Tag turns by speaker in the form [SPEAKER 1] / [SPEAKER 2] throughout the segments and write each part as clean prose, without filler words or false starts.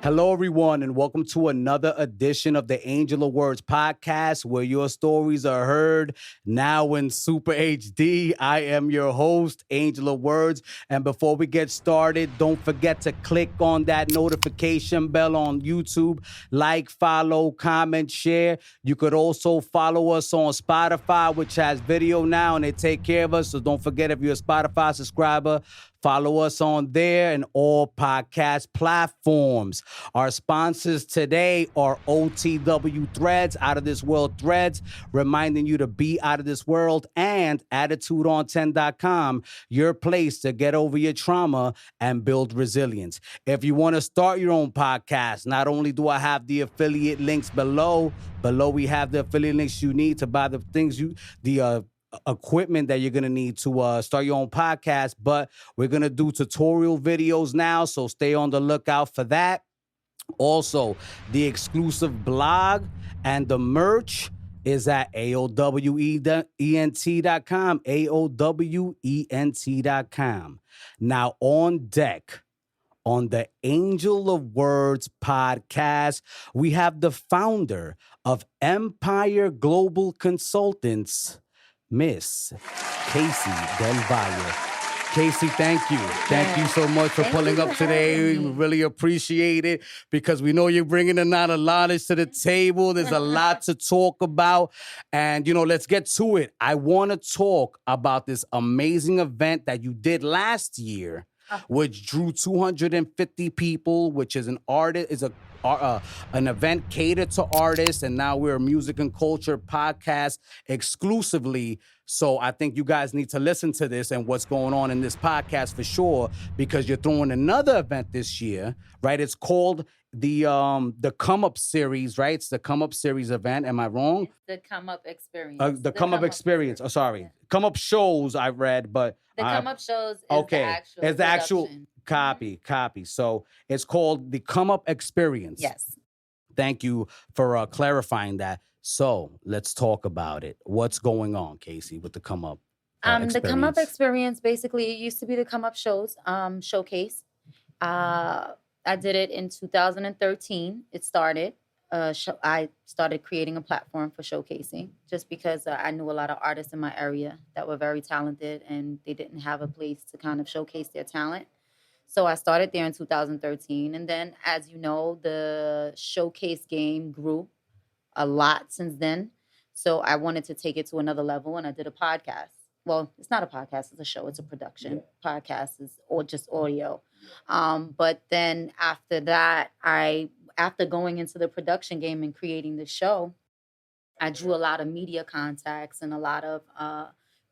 [SPEAKER 1] Hello, everyone, and welcome to another edition of the Angel of Words podcast, where your stories are heard now in Super HD. I am your host, Angel of Words, and before we get started, don't forget to click on that notification bell on YouTube. Like, follow, comment, share. You could also follow us on Spotify, which has video now, and they take care of us, so don't forget, if you're a Spotify subscriber, follow us on there and all podcast platforms. Our sponsors today are OTW Threads, Out of This World Threads, reminding you to be out of this world, and AttitudeOn10.com, your place to get over your trauma and build resilience. If you want to start your own podcast, not only do I have the affiliate links below we have the affiliate links you need to buy the things equipment that you're going to need to start your own podcast, but we're going to do tutorial videos now, so stay on the lookout for that. Also, the exclusive blog and the merch is at AOWENT.com, AOWENT.com. Now, on deck, on the Angel of Words podcast, we have the founder of Empire Global Consultants, Miss Casey Del Valle. Casey, thank you. Thank you so much for pulling up today. We really appreciate it because we know you're bringing a lot of knowledge to the table. There's a lot to talk about. And, let's get to it. I want to talk about this amazing event that you did last year, which drew 250 people, which is an event catered to artists, and now we're a music and culture podcast exclusively. So I think you guys need to listen to this and what's going on in this podcast for sure, because you're throwing another event this year, right? It's called the Come Up Series, right? It's the Come Up Series event. Am I wrong?
[SPEAKER 2] It's the Come Up Experience.
[SPEAKER 1] The Come Up Experience. Oh, sorry. Yeah. Come Up Shows I read, but
[SPEAKER 2] the Come Up Shows is
[SPEAKER 1] okay.
[SPEAKER 2] the actual
[SPEAKER 1] Copy. So it's called the Come Up Experience.
[SPEAKER 2] Yes.
[SPEAKER 1] Thank you for clarifying that. So let's talk about it. What's going on, Casey, with the Come Up Experience?
[SPEAKER 2] The Come Up Experience, basically, it used to be the Come Up Shows showcase. I did it in 2013. It started. I started creating a platform for showcasing just because I knew a lot of artists in my area that were very talented and they didn't have a place to kind of showcase their talent. So I started there in 2013. And then, as you know, the showcase game grew a lot since then. So I wanted to take it to another level, and I did a podcast. Well, it's not a podcast, it's a show, it's a production. Yeah. Podcast is just audio. But then after that, after going into the production game and creating the show, I drew a lot of media contacts and a lot of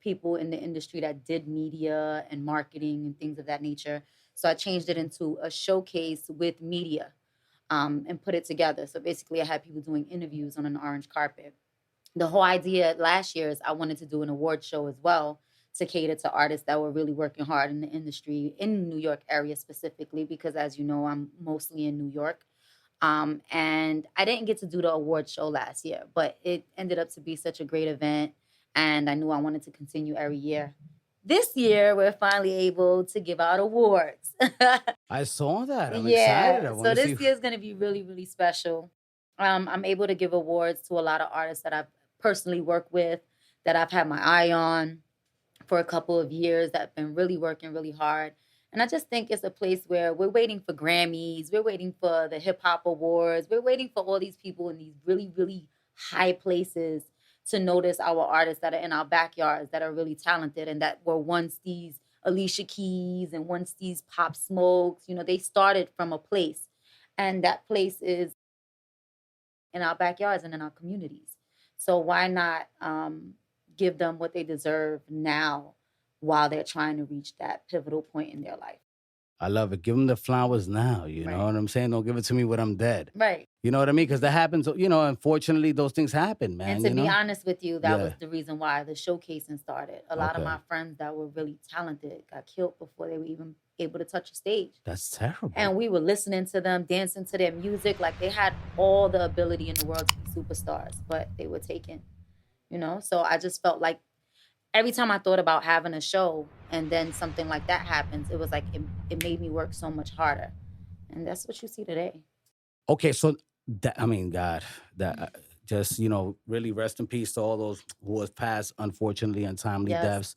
[SPEAKER 2] people in the industry that did media and marketing and things of that nature. So I changed it into a showcase with media and put it together. So basically I had people doing interviews on an orange carpet. The whole idea last year is I wanted to do an award show as well to cater to artists that were really working hard in the industry in the New York area specifically, because as you know, I'm mostly in New York. And I didn't get to do the award show last year, but it ended up to be such a great event. And I knew I wanted to continue every year. This year, we're finally able to give out awards.
[SPEAKER 1] I saw that. I'm excited.
[SPEAKER 2] So this year is going to be really, really special. I'm able to give awards to a lot of artists that I've personally worked with, that I've had my eye on for a couple of years, that have been really working really hard. And I just think it's a place where we're waiting for Grammys, we're waiting for the Hip Hop Awards, we're waiting for all these people in these really, really high places to notice our artists that are in our backyards that are really talented and that were once these Alicia Keys and once these Pop Smokes. They started from a place, and that place is in our backyards and in our communities. So why not give them what they deserve now while they're trying to reach that pivotal point in their life?
[SPEAKER 1] I love it. Give them the flowers now. You know what I'm saying? Don't give it to me when I'm dead.
[SPEAKER 2] Right.
[SPEAKER 1] You know what I mean? Because that happens, unfortunately, those things happen, man.
[SPEAKER 2] And to be honest with you, that was the reason why the showcasing started. A lot of my friends that were really talented got killed before they were even able to touch a stage.
[SPEAKER 1] That's terrible.
[SPEAKER 2] And we were listening to them, dancing to their music. Like, they had all the ability in the world to be superstars, but they were taken, So I just felt like every time I thought about having a show and then something like that happens, it was like it made me work so much harder. And that's what you see today.
[SPEAKER 1] Okay, so that I mean, God, that just really rest in peace to all those who have passed, unfortunately, untimely
[SPEAKER 2] Yes.
[SPEAKER 1] deaths.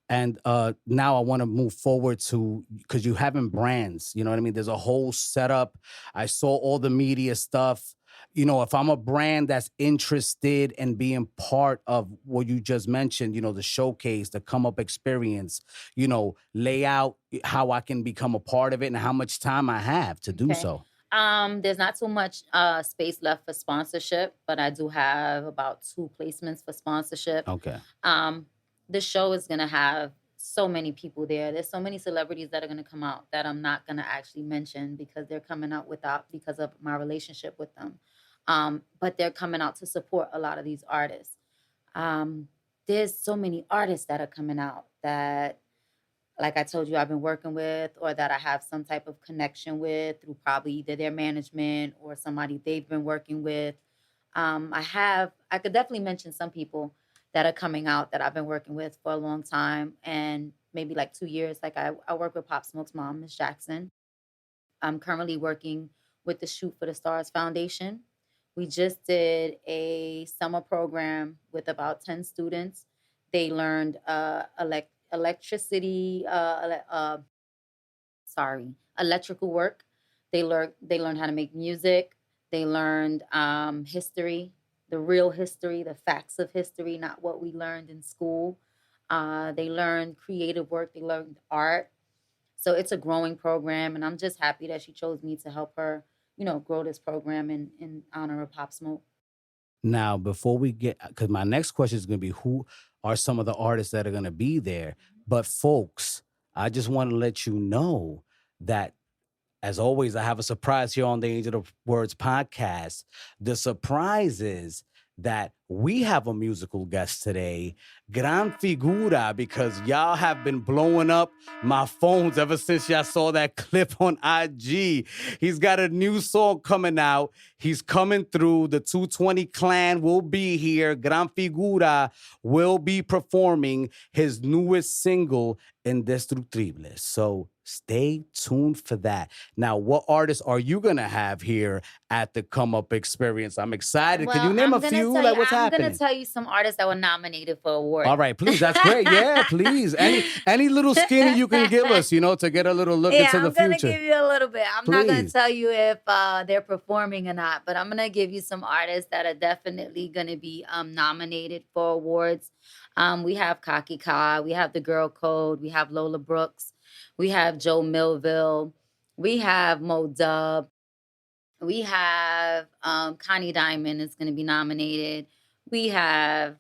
[SPEAKER 1] And now I want to move forward to because you having brands, you know what I mean? There's a whole setup. I saw all the media stuff. If I'm a brand that's interested in being part of what you just mentioned, the showcase, the come up experience, lay out how I can become a part of it and how much time I have to do
[SPEAKER 2] Okay.
[SPEAKER 1] so.
[SPEAKER 2] There's not too much space left for sponsorship, but I do have about 2 placements for sponsorship.
[SPEAKER 1] Okay.
[SPEAKER 2] The show is gonna have so many people there. There's so many celebrities that are gonna come out that I'm not gonna actually mention because they're coming out because of my relationship with them. But they're coming out to support a lot of these artists. There's so many artists that are coming out that, like I told you, I've been working with, or that I have some type of connection with through probably either their management or somebody they've been working with. I could definitely mention some people that are coming out that I've been working with for a long time and maybe like 2 years. Like I work with Pop Smoke's mom, Miss Jackson. I'm currently working with the Shoot for the Stars Foundation. We just did a summer program with about 10 students. They learned electrical work. They learned how to make music. They learned history, the real history, the facts of history, not what we learned in school. They learned creative work. They learned art. So it's a growing program, and I'm just happy that she chose me to help her, grow this program in honor of Pop Smoke.
[SPEAKER 1] Now, before we get, because my next question is going to be who are some of the artists that are going to be there? But folks, I just want to let you know that as always, I have a surprise here on the Angel of Words podcast. The surprise is that we have a musical guest today, Gran Figura, because y'all have been blowing up my phones ever since y'all saw that clip on IG. He's got a new song coming out. He's coming through. The 220 Clan will be here. Gran Figura will be performing his newest single, Indestructible. So stay tuned for that. Now, what artists are you going to have here at the Come Up Experience? I'm excited. Can you name a few? Like, what's
[SPEAKER 2] I'm
[SPEAKER 1] happening?
[SPEAKER 2] gonna tell you some artists that were nominated for awards.
[SPEAKER 1] All right, please. That's great. Yeah, please. Any little skinny you can give us, to get a little look into the
[SPEAKER 2] I'm gonna
[SPEAKER 1] future.
[SPEAKER 2] give you a little bit. I'm not gonna
[SPEAKER 1] Please.
[SPEAKER 2] tell you if they're performing or not, but I'm gonna give you some artists that are definitely gonna be nominated for awards. We have Kaki Ka, we have The Girl Code, we have Lola Brooks, we have Joe Millville, we have Mo Dub, we have Connie Diamond is gonna be nominated. We have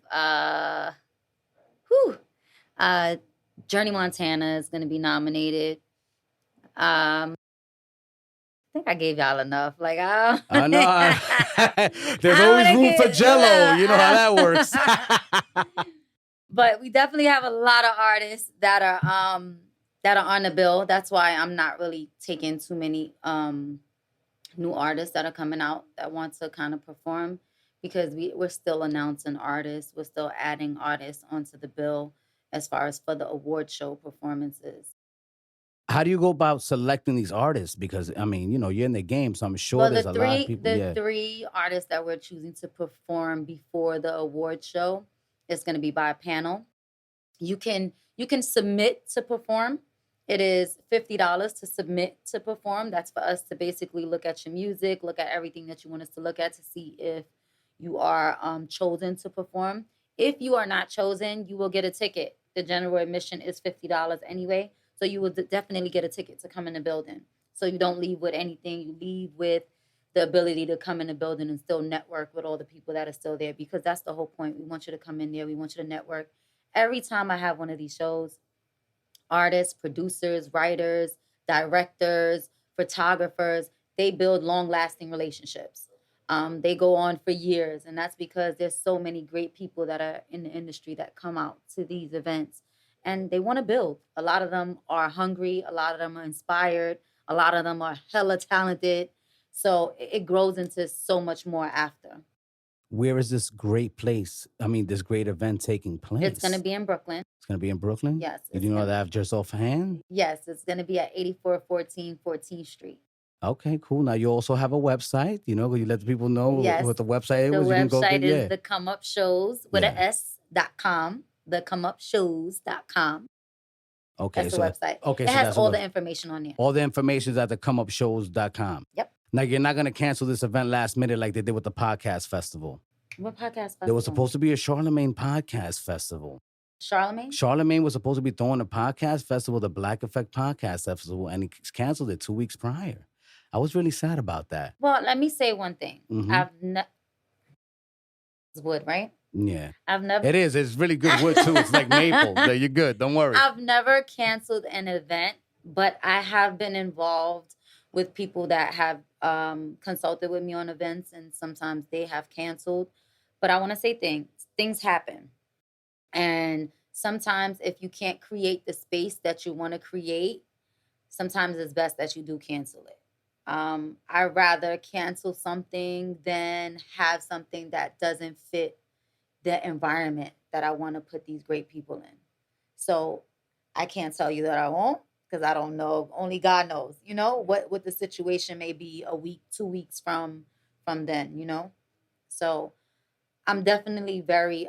[SPEAKER 2] Journey Montana is gonna be nominated. I think I gave y'all enough. Like,
[SPEAKER 1] I know. There's always room for Jello. You know how that works.
[SPEAKER 2] But we definitely have a lot of artists that are on the bill. That's why I'm not really taking too many new artists that are coming out that want to kind of perform, because we're still announcing artists. We're still adding artists onto the bill as far as for the award show performances.
[SPEAKER 1] How do you go about selecting these artists? Because I mean, you're in the game, so I'm sure
[SPEAKER 2] Well,
[SPEAKER 1] there's a lot of people.
[SPEAKER 2] the 3 artists that we're choosing to perform before the award show is going to be by a panel. You can submit to perform. It is $50 to submit to perform. That's for us to basically look at your music, look at everything that you want us to look at to see if you are chosen to perform. If you are not chosen, you will get a ticket. The general admission is $50 anyway. So you will definitely get a ticket to come in the building. So you don't leave with anything. You leave with the ability to come in the building and still network with all the people that are still there, because that's the whole point. We want you to come in there. We want you to network. Every time I have one of these shows, artists, producers, writers, directors, photographers, they build long-lasting relationships. They go on for years, and that's because there's so many great people that are in the industry that come out to these events, and they want to build. A lot of them are hungry. A lot of them are inspired. A lot of them are hella talented. So it grows into so much more after.
[SPEAKER 1] Where is this great place? I mean, this great event taking place?
[SPEAKER 2] It's going to be in Brooklyn.
[SPEAKER 1] It's going to be in Brooklyn?
[SPEAKER 2] Yes.
[SPEAKER 1] Did you know that just offhand?
[SPEAKER 2] Yes, it's going to be at 8414 14th Street.
[SPEAKER 1] Okay, cool. Now you also have a website. You know, you let the people know
[SPEAKER 2] Yes.
[SPEAKER 1] what the website
[SPEAKER 2] The
[SPEAKER 1] is. You can go
[SPEAKER 2] website
[SPEAKER 1] get
[SPEAKER 2] is the Come Up Shows with
[SPEAKER 1] Yeah.
[SPEAKER 2] a S.com. The comeupshows.com.
[SPEAKER 1] Okay,
[SPEAKER 2] That's the
[SPEAKER 1] so
[SPEAKER 2] website.
[SPEAKER 1] okay,
[SPEAKER 2] It
[SPEAKER 1] so
[SPEAKER 2] has
[SPEAKER 1] that's
[SPEAKER 2] all the information on there.
[SPEAKER 1] all the information is at the comeupshows.com.
[SPEAKER 2] Yep.
[SPEAKER 1] Now you're not gonna cancel this event last minute like they did with the podcast festival.
[SPEAKER 2] What podcast festival?
[SPEAKER 1] There was supposed to be a Charlemagne podcast festival.
[SPEAKER 2] Charlemagne?
[SPEAKER 1] Charlemagne was supposed to be throwing a podcast festival, the Black Effect Podcast Festival, and he canceled it 2 weeks prior. I was really sad about that.
[SPEAKER 2] Well, let me say one thing.
[SPEAKER 1] Mhm.
[SPEAKER 2] It's wood, right?
[SPEAKER 1] Yeah.
[SPEAKER 2] I've never.
[SPEAKER 1] It is. It's really good wood too. It's like maple. Yeah, you're good. Don't worry.
[SPEAKER 2] I've never canceled an event, but I have been involved with people that have consulted with me on events, and sometimes they have canceled. But I want to say things happen. And sometimes if you can't create the space that you want to create, sometimes it's best that you do cancel it. I'd rather cancel something than have something that doesn't fit the environment that I want to put these great people in. So I can't tell you that I won't, because I don't know. Only God knows, you know, what the situation may be a week, 2 weeks from then, you know. So I'm definitely very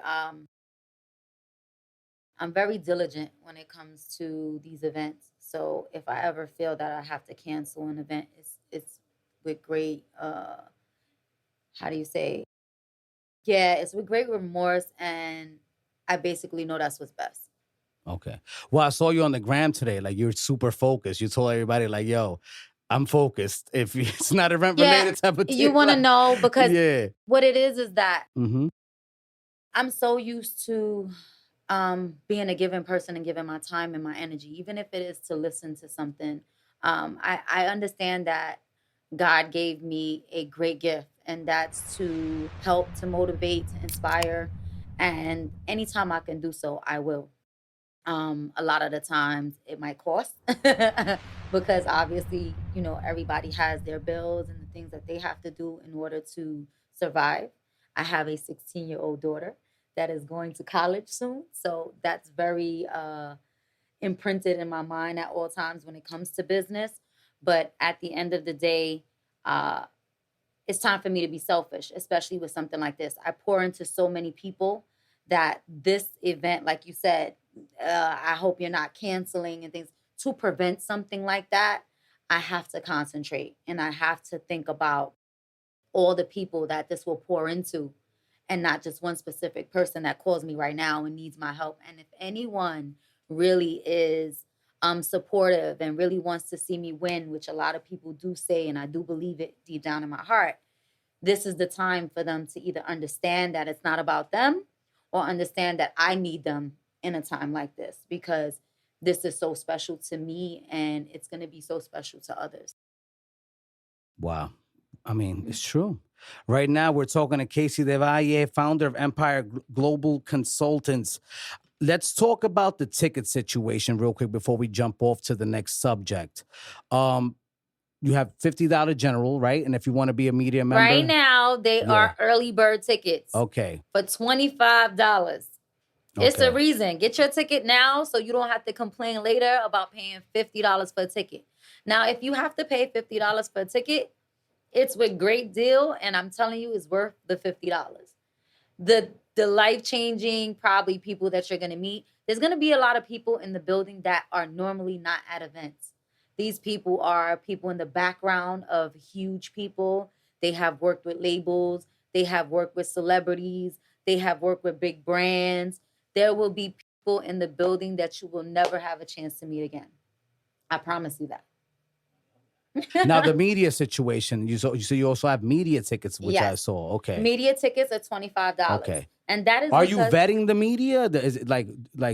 [SPEAKER 2] I'm very diligent when it comes to these events. So if I ever feel that I have to cancel an event, it's with great how do you say? Yeah, it's with great remorse, and I basically know that's what's best.
[SPEAKER 1] Okay. Well, I saw you on the gram today. Like you're super focused. You told everybody like, "Yo, I'm focused." If it's not event related type of thing,
[SPEAKER 2] you want to
[SPEAKER 1] like,
[SPEAKER 2] know, because
[SPEAKER 1] yeah.
[SPEAKER 2] what it is that
[SPEAKER 1] Mm-hmm.
[SPEAKER 2] I'm so used to being a given person and giving my time and my energy, even if it is to listen to something. I understand that God gave me a great gift, and that's to help, to motivate, to inspire. And anytime I can do so, I will. A lot of the times it might cost because obviously, you know, everybody has their bills and the things that they have to do in order to survive. I have a 16-year-old daughter that is going to college soon. So that's very imprinted in my mind at all times when it comes to business. But at the end of the day, it's time for me to be selfish, especially with something like this. I pour into so many people that this event, like you said, I hope you're not canceling and things. To prevent something like that, I have to concentrate, and I have to think about all the people that this will pour into, and not just one specific person that calls me right now and needs my help. And if anyone really is supportive and really wants to see me win, which a lot of people do say, and I do believe it deep down in my heart, this is the time for them to either understand that it's not about them, or understand that I need them in a time like this, because this is so special to me, and it's going to be so special to others.
[SPEAKER 1] Wow. I mean, it's true. Right now, we're talking to Casey De Valle, founder of Empire Global Consultants. Let's talk about the ticket situation real quick before we jump off to the next subject. You have $50 general, right? And if you want to be a media member,
[SPEAKER 2] Right now, they are early bird tickets.
[SPEAKER 1] Okay.
[SPEAKER 2] For $25. It's
[SPEAKER 1] Okay.
[SPEAKER 2] a reason. Get your ticket now so you don't have to complain later about paying $50 for a ticket. Now, if you have to pay $50 for a ticket, it's with great deal, and I'm telling you, it's worth the $50. The life-changing, probably people that you're going to meet. There's going to be a lot of people in the building that are normally not at events. These people are people in the background of huge people. They have worked with labels. They have worked with celebrities. They have worked with big brands. There will be people in the building that you will never have a chance to meet again. I promise you that.
[SPEAKER 1] Now, the media situation, so you also have media tickets, which I saw. Okay.
[SPEAKER 2] Media tickets are $25.
[SPEAKER 1] Okay.
[SPEAKER 2] And that is
[SPEAKER 1] Are you vetting the media? Is it like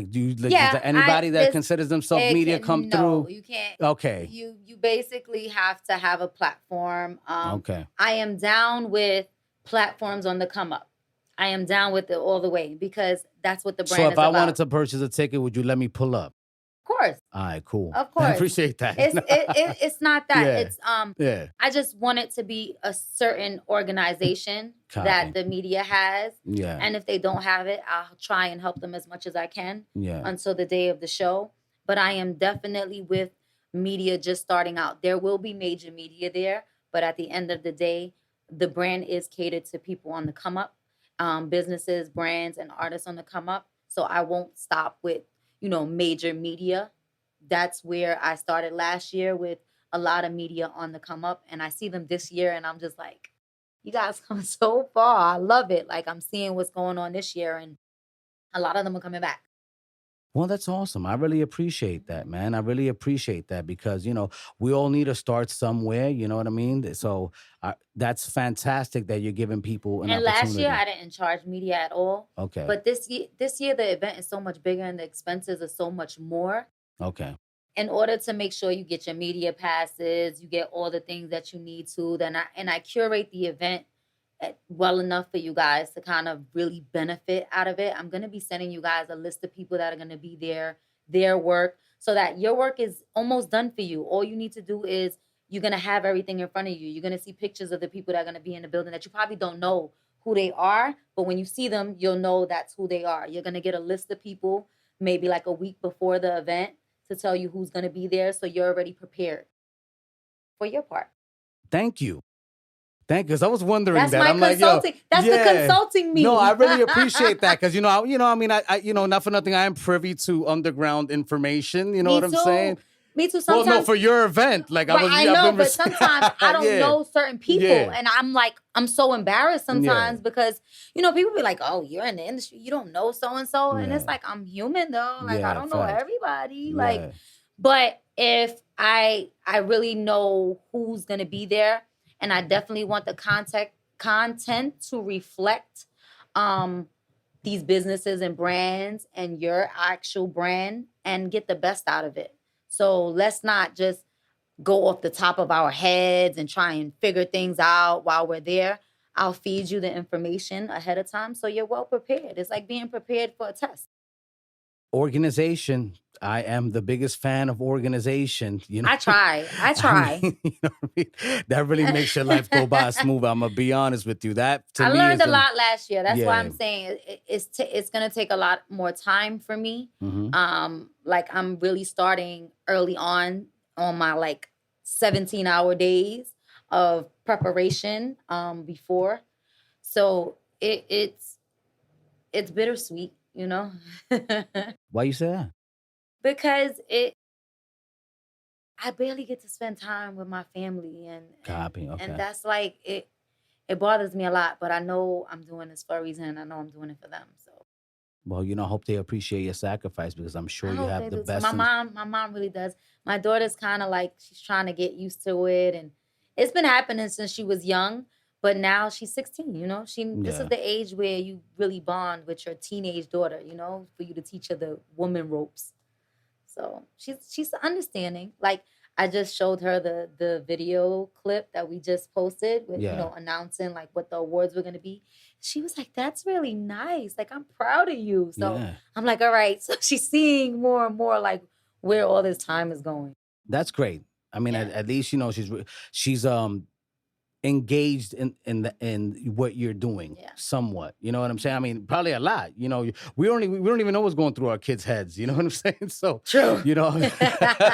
[SPEAKER 1] do you, is there anybody that considers themselves media come through?
[SPEAKER 2] No, you can't.
[SPEAKER 1] Okay.
[SPEAKER 2] You basically have to have a platform.
[SPEAKER 1] Okay.
[SPEAKER 2] I am down with platforms on the come up. I am down with it all the way, because that's what the brand is about.
[SPEAKER 1] So if I wanted to purchase a ticket, would you let me pull up?
[SPEAKER 2] Of course.
[SPEAKER 1] All right, cool.
[SPEAKER 2] Of course.
[SPEAKER 1] I appreciate that.
[SPEAKER 2] It's not that.
[SPEAKER 1] Yeah.
[SPEAKER 2] It's I just want it to be a certain organization that the media has.
[SPEAKER 1] Yeah.
[SPEAKER 2] And if they don't have it, I'll try and help them as much as I can.
[SPEAKER 1] Yeah.
[SPEAKER 2] Until the day of the show. But I am definitely with media just starting out. There will be major media there, but at the end of the day, the brand is catered to people on the come up, businesses, brands, and artists on the come up. So I won't stop with, major media. That's where I started last year with a lot of media on the come up, and I see them this year, and I'm just like, you guys come so far. I love it. Like, I'm seeing what's going on this year, and a lot of them are coming back.
[SPEAKER 1] Well, that's awesome. I really appreciate that, man. I really appreciate that because, we all need to start somewhere. You know what I mean? So that's fantastic that you're giving people an
[SPEAKER 2] And last year,
[SPEAKER 1] opportunity.
[SPEAKER 2] I didn't charge media at all.
[SPEAKER 1] Okay.
[SPEAKER 2] But this year, the event is so much bigger and the expenses are so much more.
[SPEAKER 1] Okay.
[SPEAKER 2] In order to make sure you get your media passes, you get all the things that you need to, I curate the event well enough for you guys to kind of really benefit out of it. I'm going to be sending you guys a list of people that are going to be there, their work, so that your work is almost done for you. All you need to do is you're going to have everything in front of you. You're going to see pictures of the people that are going to be in the building that you probably don't know who they are, but when you see them, you'll know that's who they are. You're going to get a list of people maybe like a week before the event to tell you who's going to be there, so you're already prepared for your part.
[SPEAKER 1] Thank you. Thank you. Because I was wondering
[SPEAKER 2] That's
[SPEAKER 1] that.
[SPEAKER 2] my
[SPEAKER 1] I'm like,
[SPEAKER 2] consulting. That's the consulting me.
[SPEAKER 1] No, I really appreciate that because not for nothing. I am privy to underground information. You know what I'm saying?
[SPEAKER 2] Me too.
[SPEAKER 1] Well,
[SPEAKER 2] Sometimes,
[SPEAKER 1] no, for your event, like
[SPEAKER 2] I know, but sometimes I don't know certain people,
[SPEAKER 1] Yeah.
[SPEAKER 2] and I'm so embarrassed sometimes because people be like, "Oh, you're in the industry, you don't know so and so," and it's
[SPEAKER 1] Yeah.
[SPEAKER 2] like I'm human though. Like
[SPEAKER 1] Yeah,
[SPEAKER 2] I don't know
[SPEAKER 1] facts.
[SPEAKER 2] everybody.
[SPEAKER 1] Yeah.
[SPEAKER 2] Like, but if I really know who's gonna be there, and I definitely want the content to reflect these businesses and brands and your actual brand and get the best out of it. So let's not just go off the top of our heads and try and figure things out while we're there. I'll feed you the information ahead of time so you're well prepared. It's like being prepared for a test.
[SPEAKER 1] Organization. I am the biggest fan of organization.
[SPEAKER 2] I try.
[SPEAKER 1] I mean, what I mean? That really makes your life go by smooth. I'm gonna be honest with you. That to
[SPEAKER 2] I
[SPEAKER 1] me
[SPEAKER 2] learned
[SPEAKER 1] is
[SPEAKER 2] a lot last year. That's why
[SPEAKER 1] Yeah.
[SPEAKER 2] I'm saying it's gonna take a lot more time for me.
[SPEAKER 1] Mhm.
[SPEAKER 2] Like I'm really starting early on my like 17-hour days of preparation before. So it's bittersweet,
[SPEAKER 1] Why you say that?
[SPEAKER 2] because I barely get to spend time with my family
[SPEAKER 1] Copy. Okay.
[SPEAKER 2] and that's like it bothers me a lot, but I know I'm doing this for a reason and I know I'm doing it for them. So
[SPEAKER 1] Well, I hope they appreciate your sacrifice because I'm sure
[SPEAKER 2] I
[SPEAKER 1] you
[SPEAKER 2] hope
[SPEAKER 1] have
[SPEAKER 2] they
[SPEAKER 1] the
[SPEAKER 2] do.
[SPEAKER 1] best.
[SPEAKER 2] My mom really does. My daughter's kind of like she's trying to get used to it, and it's been happening since she was young. But now she's 16. This is the age where you really bond with your teenage daughter. For you to teach her the woman ropes. So she's understanding. Like I just showed her the video clip that we just posted with announcing like what the awards were gonna be. She was like, "That's really nice. Like I'm proud of you." So I'm like, "All right." So she's seeing more and more like where all this time is going.
[SPEAKER 1] That's great. I mean, at least she's engaged in what you're doing somewhat. You know what I'm saying? I mean, probably a lot. We don't even know what's going through our kids' heads. You know what I'm saying? So
[SPEAKER 2] True.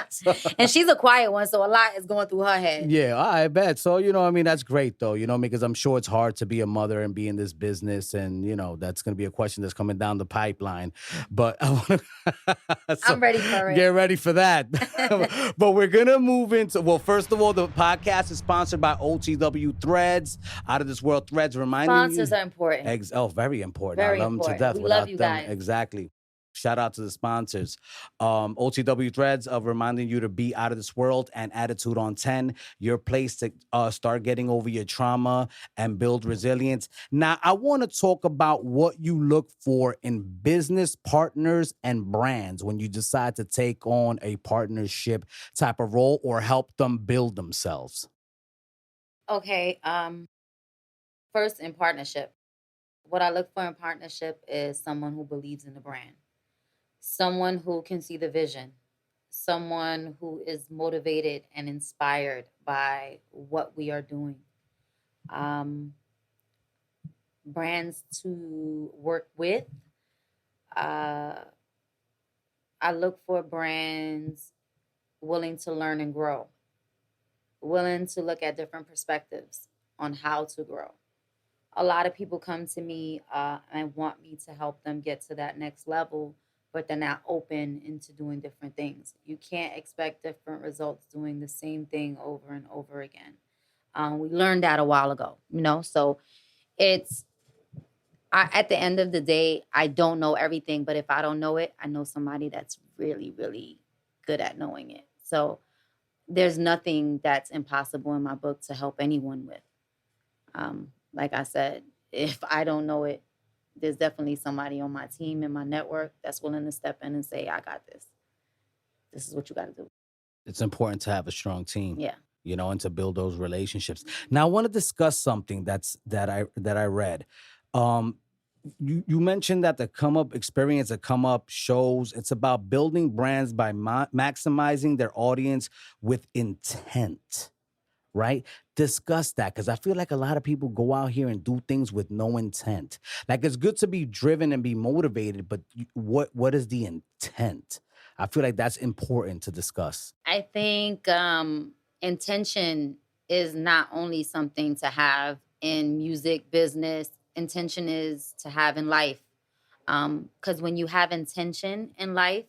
[SPEAKER 1] So,
[SPEAKER 2] And she's a quiet one, so a lot is going through her head.
[SPEAKER 1] yeah, I bet. So that's great though. Because I'm sure it's hard to be a mother and be in this business, and that's going to be a question that's coming down the pipeline. But
[SPEAKER 2] I'm ready for it.
[SPEAKER 1] Get ready for that. But we're gonna move into. Well, first of all, the podcast is sponsored by OTW Threads, Out of This World Threads, reminding
[SPEAKER 2] sponsors are important.
[SPEAKER 1] Very important.
[SPEAKER 2] Very
[SPEAKER 1] I love them to
[SPEAKER 2] important.
[SPEAKER 1] death.
[SPEAKER 2] We
[SPEAKER 1] Without
[SPEAKER 2] love you
[SPEAKER 1] them,
[SPEAKER 2] guys.
[SPEAKER 1] exactly. Shout out to the sponsors. OTW Threads of reminding you to be out of this world and Attitude on 10, your place to start getting over your trauma and build resilience. Now, I want to talk about what you look for in business partners and brands when you decide to take on a partnership type of role or help them build themselves.
[SPEAKER 2] Okay. First, in partnership, what I look for in partnership is someone who believes in the brand, someone who can see the vision, someone who is motivated and inspired by what we are doing. Brands to work with. I look for brands willing to learn and grow, willing to look at different perspectives on how to grow. A lot of people come to me and want me to help them get to that next level, but they're not open into doing different things. You can't expect different results doing the same thing over and over again. We learned that a while ago, so it's, at the end of the day, I don't know everything, but if I don't know it, I know somebody that's really, really good at knowing it. So there's nothing that's impossible in my book to help anyone with. Like I said, if I don't know it, there's definitely somebody on my team and my network that's willing to step in and say, I got this. This is what you got to do.
[SPEAKER 1] It's important to have a strong team.
[SPEAKER 2] Yeah.
[SPEAKER 1] And to build those relationships. Now, I want to discuss something that I read. You mentioned that the Come Up experience, the Come Up shows, it's about building brands by maximizing their audience with intent, right? Discuss that, because I feel like a lot of people go out here and do things with no intent. Like, it's good to be driven and be motivated, but what is the intent? I feel like that's important to discuss.
[SPEAKER 2] I think intention is not only something to have in music business, intention is to have in life. Because when you have intention in life,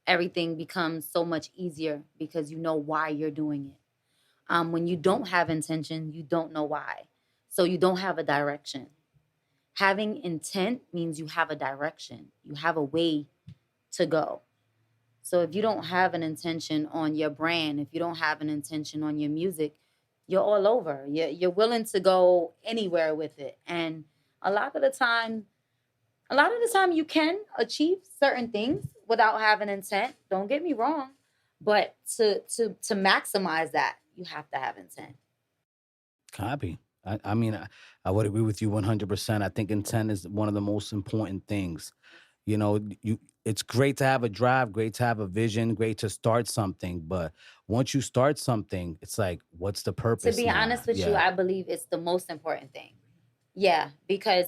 [SPEAKER 2] everything becomes so much easier because you know why you're doing it. When you don't have intention, you don't know why. So you don't have a direction. Having intent means you have a direction. You have a way to go. So if you don't have an intention on your brand, if you don't have an intention on your music, you're all over. You're willing to go anywhere with it. And a lot of the time you can achieve certain things without having intent. Don't get me wrong. But to maximize that, you have to have intent.
[SPEAKER 1] Copy. I mean, I would agree with you 100%. I think intent is one of the most important things. It's great to have a drive, great to have a vision, great to start something. But once you start something, it's like, what's the purpose?
[SPEAKER 2] To be honest with you, I believe it's the most important thing. Yeah, because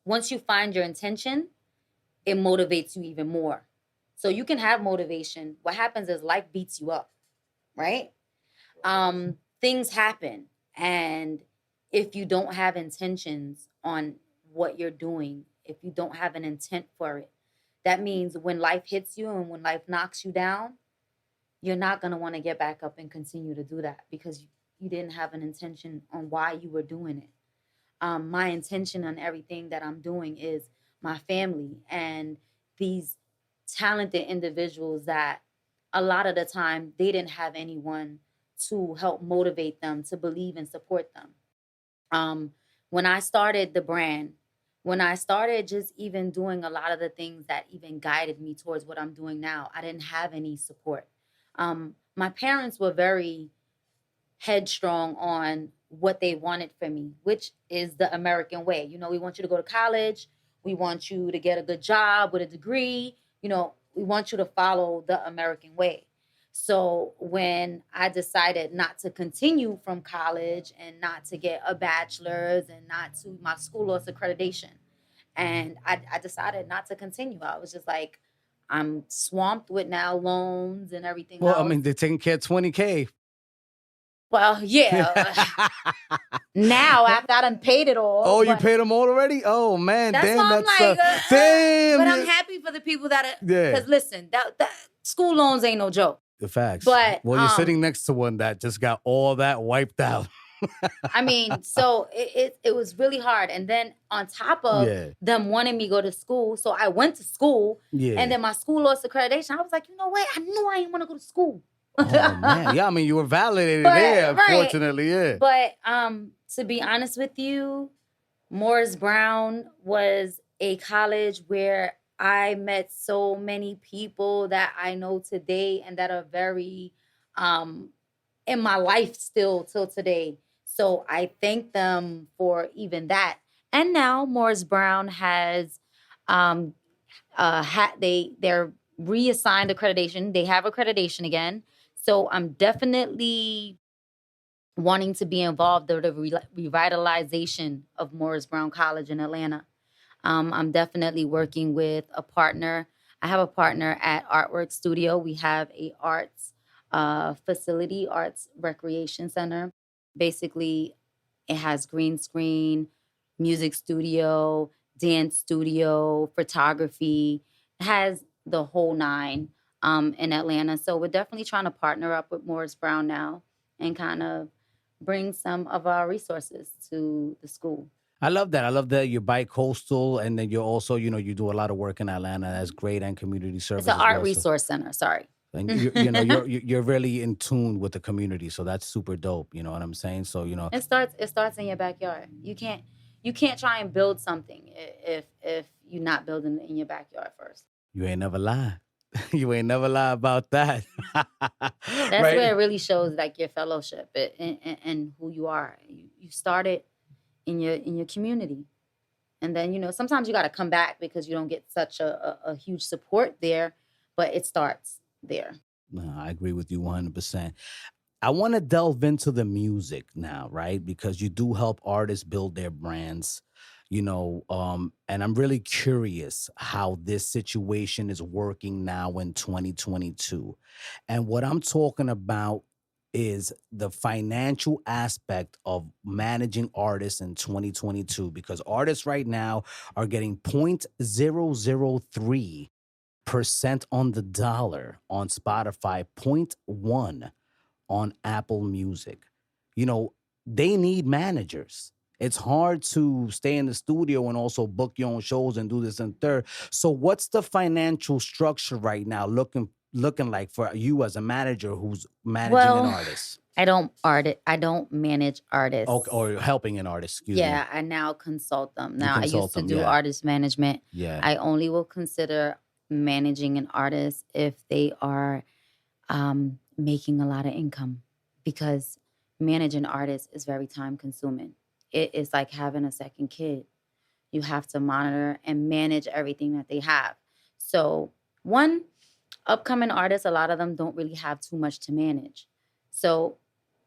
[SPEAKER 2] once you find your intention, it motivates you even more. So you can have motivation. What happens is life beats you up, right? Things happen. And if you don't have intentions on what you're doing, if you don't have an intent for it, that means when life hits you and when life knocks you down, you're not going to want to get back up and continue to do that because you didn't have an intention on why you were doing it. My intention on everything that I'm doing is my family and these talented individuals that a lot of the time they didn't have anyone to help motivate them, to believe and support them. When I started the brand, when I started just even doing a lot of the things that even guided me towards what I'm doing now, I didn't have any support. My parents were very headstrong on what they wanted for me, which is the American way. We want you to go to college. We want you to get a good job with a degree. We want you to follow the American way. So when I decided not to continue from college and not to get a bachelor's and not to, my school lost accreditation. And I decided not to continue. I was just like, I'm swamped with now loans and everything else.
[SPEAKER 1] I mean, they're taking care of 20K.
[SPEAKER 2] Well, yeah. Now, after I done paid it all.
[SPEAKER 1] Oh, you paid them all already? Oh, man.
[SPEAKER 2] That's
[SPEAKER 1] damn,
[SPEAKER 2] why I'm
[SPEAKER 1] that's
[SPEAKER 2] like,
[SPEAKER 1] damn.
[SPEAKER 2] But I'm happy for the people that are,
[SPEAKER 1] Yeah.
[SPEAKER 2] because listen, that school loans ain't no joke.
[SPEAKER 1] The facts.
[SPEAKER 2] But
[SPEAKER 1] well, you're sitting next to one that just got all that wiped out.
[SPEAKER 2] I mean, so it was really hard. And then on top of them wanting me to go to school, so I went to school. Yeah. And then my school lost accreditation. I was like, you know what? I knew I didn't want to go to school.
[SPEAKER 1] Oh, man. Yeah, I mean, you were validated there, unfortunately, yeah.
[SPEAKER 2] But to be honest with you, Morris Brown was a college where I met so many people that I know today and that are very in my life still till today. So I thank them for even that. And now Morris Brown has they're reassigned accreditation. They have accreditation again. So I'm definitely wanting to be involved in the revitalization of Morris Brown College in Atlanta. I'm definitely working with a partner. I have a partner at Artwork Studio. We have a arts Facility Arts Recreation Center. Basically, it has green screen, music studio, dance studio, photography. It has the whole nine in Atlanta. So we're definitely trying to partner up with Morris Brown now and kind of bring some of our resources to the school.
[SPEAKER 1] I love that. I love that you're bi-coastal, and then you're also, you do a lot of work in Atlanta. That's great, and community service
[SPEAKER 2] It's an
[SPEAKER 1] as
[SPEAKER 2] art
[SPEAKER 1] well. So,
[SPEAKER 2] resource center. Sorry.
[SPEAKER 1] and you're really in tune with the community, so that's super dope. You know what I'm saying? So
[SPEAKER 2] It starts in your backyard. You can't try and build something if you're not building it in your backyard first.
[SPEAKER 1] you ain't never lie. You ain't never lie about that.
[SPEAKER 2] That's
[SPEAKER 1] Right?
[SPEAKER 2] where it really shows like your fellowship and who you are. You started in your community, and then sometimes you got to come back because you don't get such a huge support there, but it starts there.
[SPEAKER 1] No, I agree with you 100%. I want to delve into the music now, right? Because you do help artists build their brands, and I'm really curious how this situation is working now in 2022. And what I'm talking about is the financial aspect of managing artists in 2022, because artists right now are getting 0.003% on the dollar on Spotify, point 0.1 on Apple Music. They need managers. It's hard to stay in the studio and also book your own shows and do this and third. So what's the financial structure right now looking like for you as a manager who's managing an artist?
[SPEAKER 2] I don't manage artists.
[SPEAKER 1] Or helping an artist, excuse me.
[SPEAKER 2] Yeah, I now consult them. Now I used
[SPEAKER 1] consult
[SPEAKER 2] to
[SPEAKER 1] them,
[SPEAKER 2] do
[SPEAKER 1] yeah.
[SPEAKER 2] artist management.
[SPEAKER 1] Yeah.
[SPEAKER 2] I only will consider managing an artist if they are making a lot of income, because managing artists is very time consuming. It is like having a second kid. You have to monitor and manage everything that they have. So one, upcoming artists, a lot of them don't really have too much to manage. So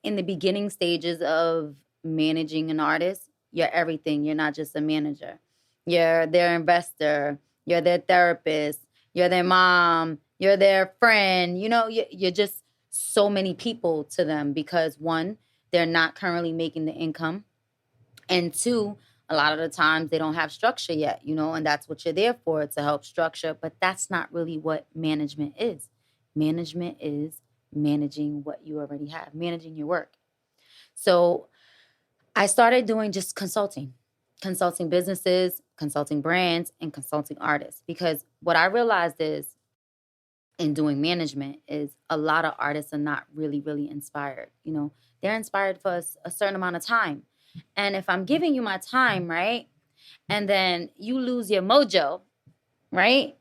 [SPEAKER 2] in the beginning stages of managing an artist, you're everything. You're not just a manager. You're their investor. You're their therapist. You're their mom. You're their friend. You're just so many people to them, because one, they're not currently making the income. And two, a lot of the times they don't have structure yet, and that's what you're there for, to help structure. But that's not really what management is. Management is managing what you already have, managing your work. So I started doing just consulting businesses, consulting brands, and consulting artists, because what I realized is in doing management is a lot of artists are not really, really inspired. They're inspired for a certain amount of time. And if I'm giving you my time, right, and then you lose your mojo, right,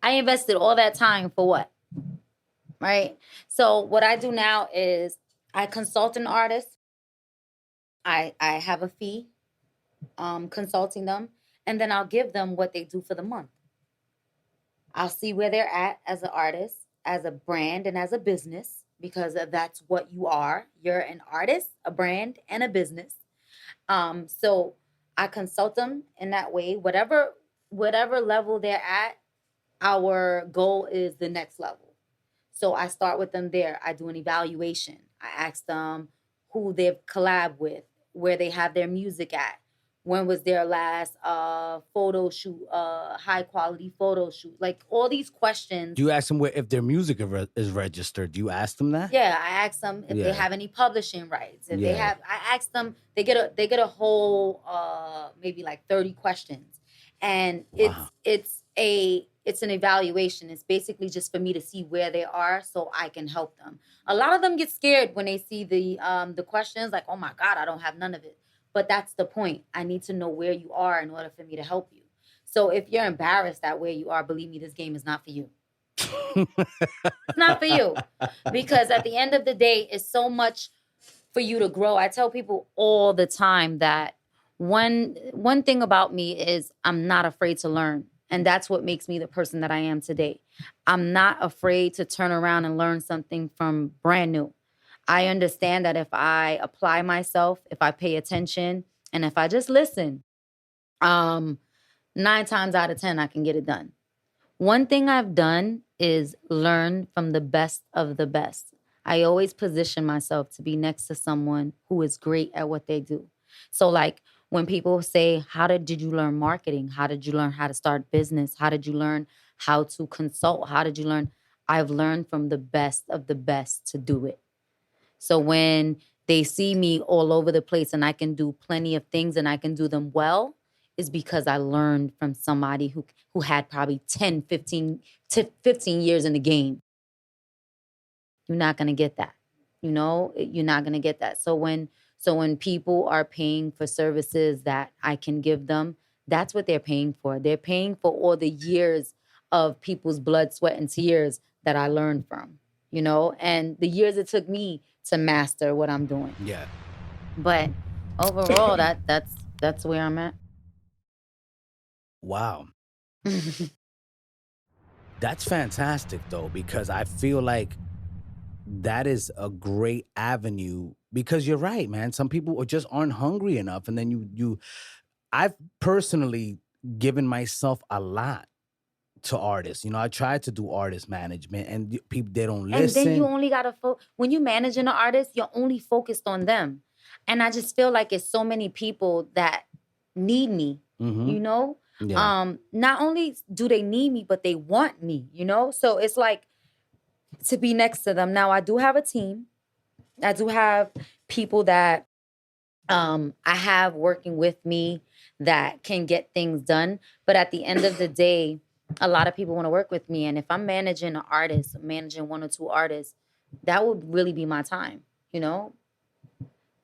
[SPEAKER 2] I invested all that time for what, right? So what I do now is I consult an artist. I have a fee consulting them, and then I'll give them what they do for the month. I'll see where they're at as an artist, as a brand, and as a business, because that's what you are. You're an artist, a brand, and a business. So I consult them in that way. Whatever level they're at, our goal is the next level. So I start with them there. I do an evaluation. I ask them who they've collabed with, where they have their music at, when was their last photo shoot, high quality photo shoot, like all these questions.
[SPEAKER 1] Do you ask them if their music is registered? Do you ask them that?
[SPEAKER 2] Yeah, I ask them if they have any publishing rights. If they have, I ask them. They get a whole maybe like 30 questions, and it's an evaluation. It's basically just for me to see where they are so I can help them. A lot of them get scared when they see the questions, like, oh my God, I don't have none of it. But that's the point. I need to know where you are in order for me to help you. So if you're embarrassed at where you are, believe me, this game is not for you. It's not for you. Because at the end of the day, it's so much for you to grow. I tell people all the time that one thing about me is I'm not afraid to learn. And that's what makes me the person that I am today. I'm not afraid to turn around and learn something from brand new. I understand that if I apply myself, if I pay attention, and if I just listen, 9 times out of 10, I can get it done. One thing I've done is learn from the best of the best. I always position myself to be next to someone who is great at what they do. So like when people say, did you learn marketing? How did you learn how to start business? How did you learn how to consult? How did you learn? I've learned from the best of the best to do it. So when they see me all over the place and I can do plenty of things and I can do them well, is because I learned from somebody who had probably 10, 15 years in the game. You're not going to get that. You know, you're not going to get that. So when people are paying for services that I can give them, that's what they're paying for. They're paying for all the years of people's blood, sweat, and tears that I learned from, you know, and the years it took me to master what I'm doing.
[SPEAKER 1] Yeah.
[SPEAKER 2] But overall, that's where I'm at.
[SPEAKER 1] Wow. That's fantastic, though, because I feel like that is a great avenue, because you're right, man. Some people just aren't hungry enough. And then I've personally given myself a lot to artists. You know, I tried to do artist management, and people, they don't listen.
[SPEAKER 2] And then you only got to when you managing an artist, you're only focused on them. And I just feel like it's so many people that need me, you know?
[SPEAKER 1] Yeah.
[SPEAKER 2] Not only do they need me, but they want me, you know? So it's like to be next to them. Now, I do have a team. I do have people that I have working with me that can get things done. But at the end of the day, a lot of people want to work with me. And if I'm managing an artist, managing 1 or 2 artists, that would really be my time, you know?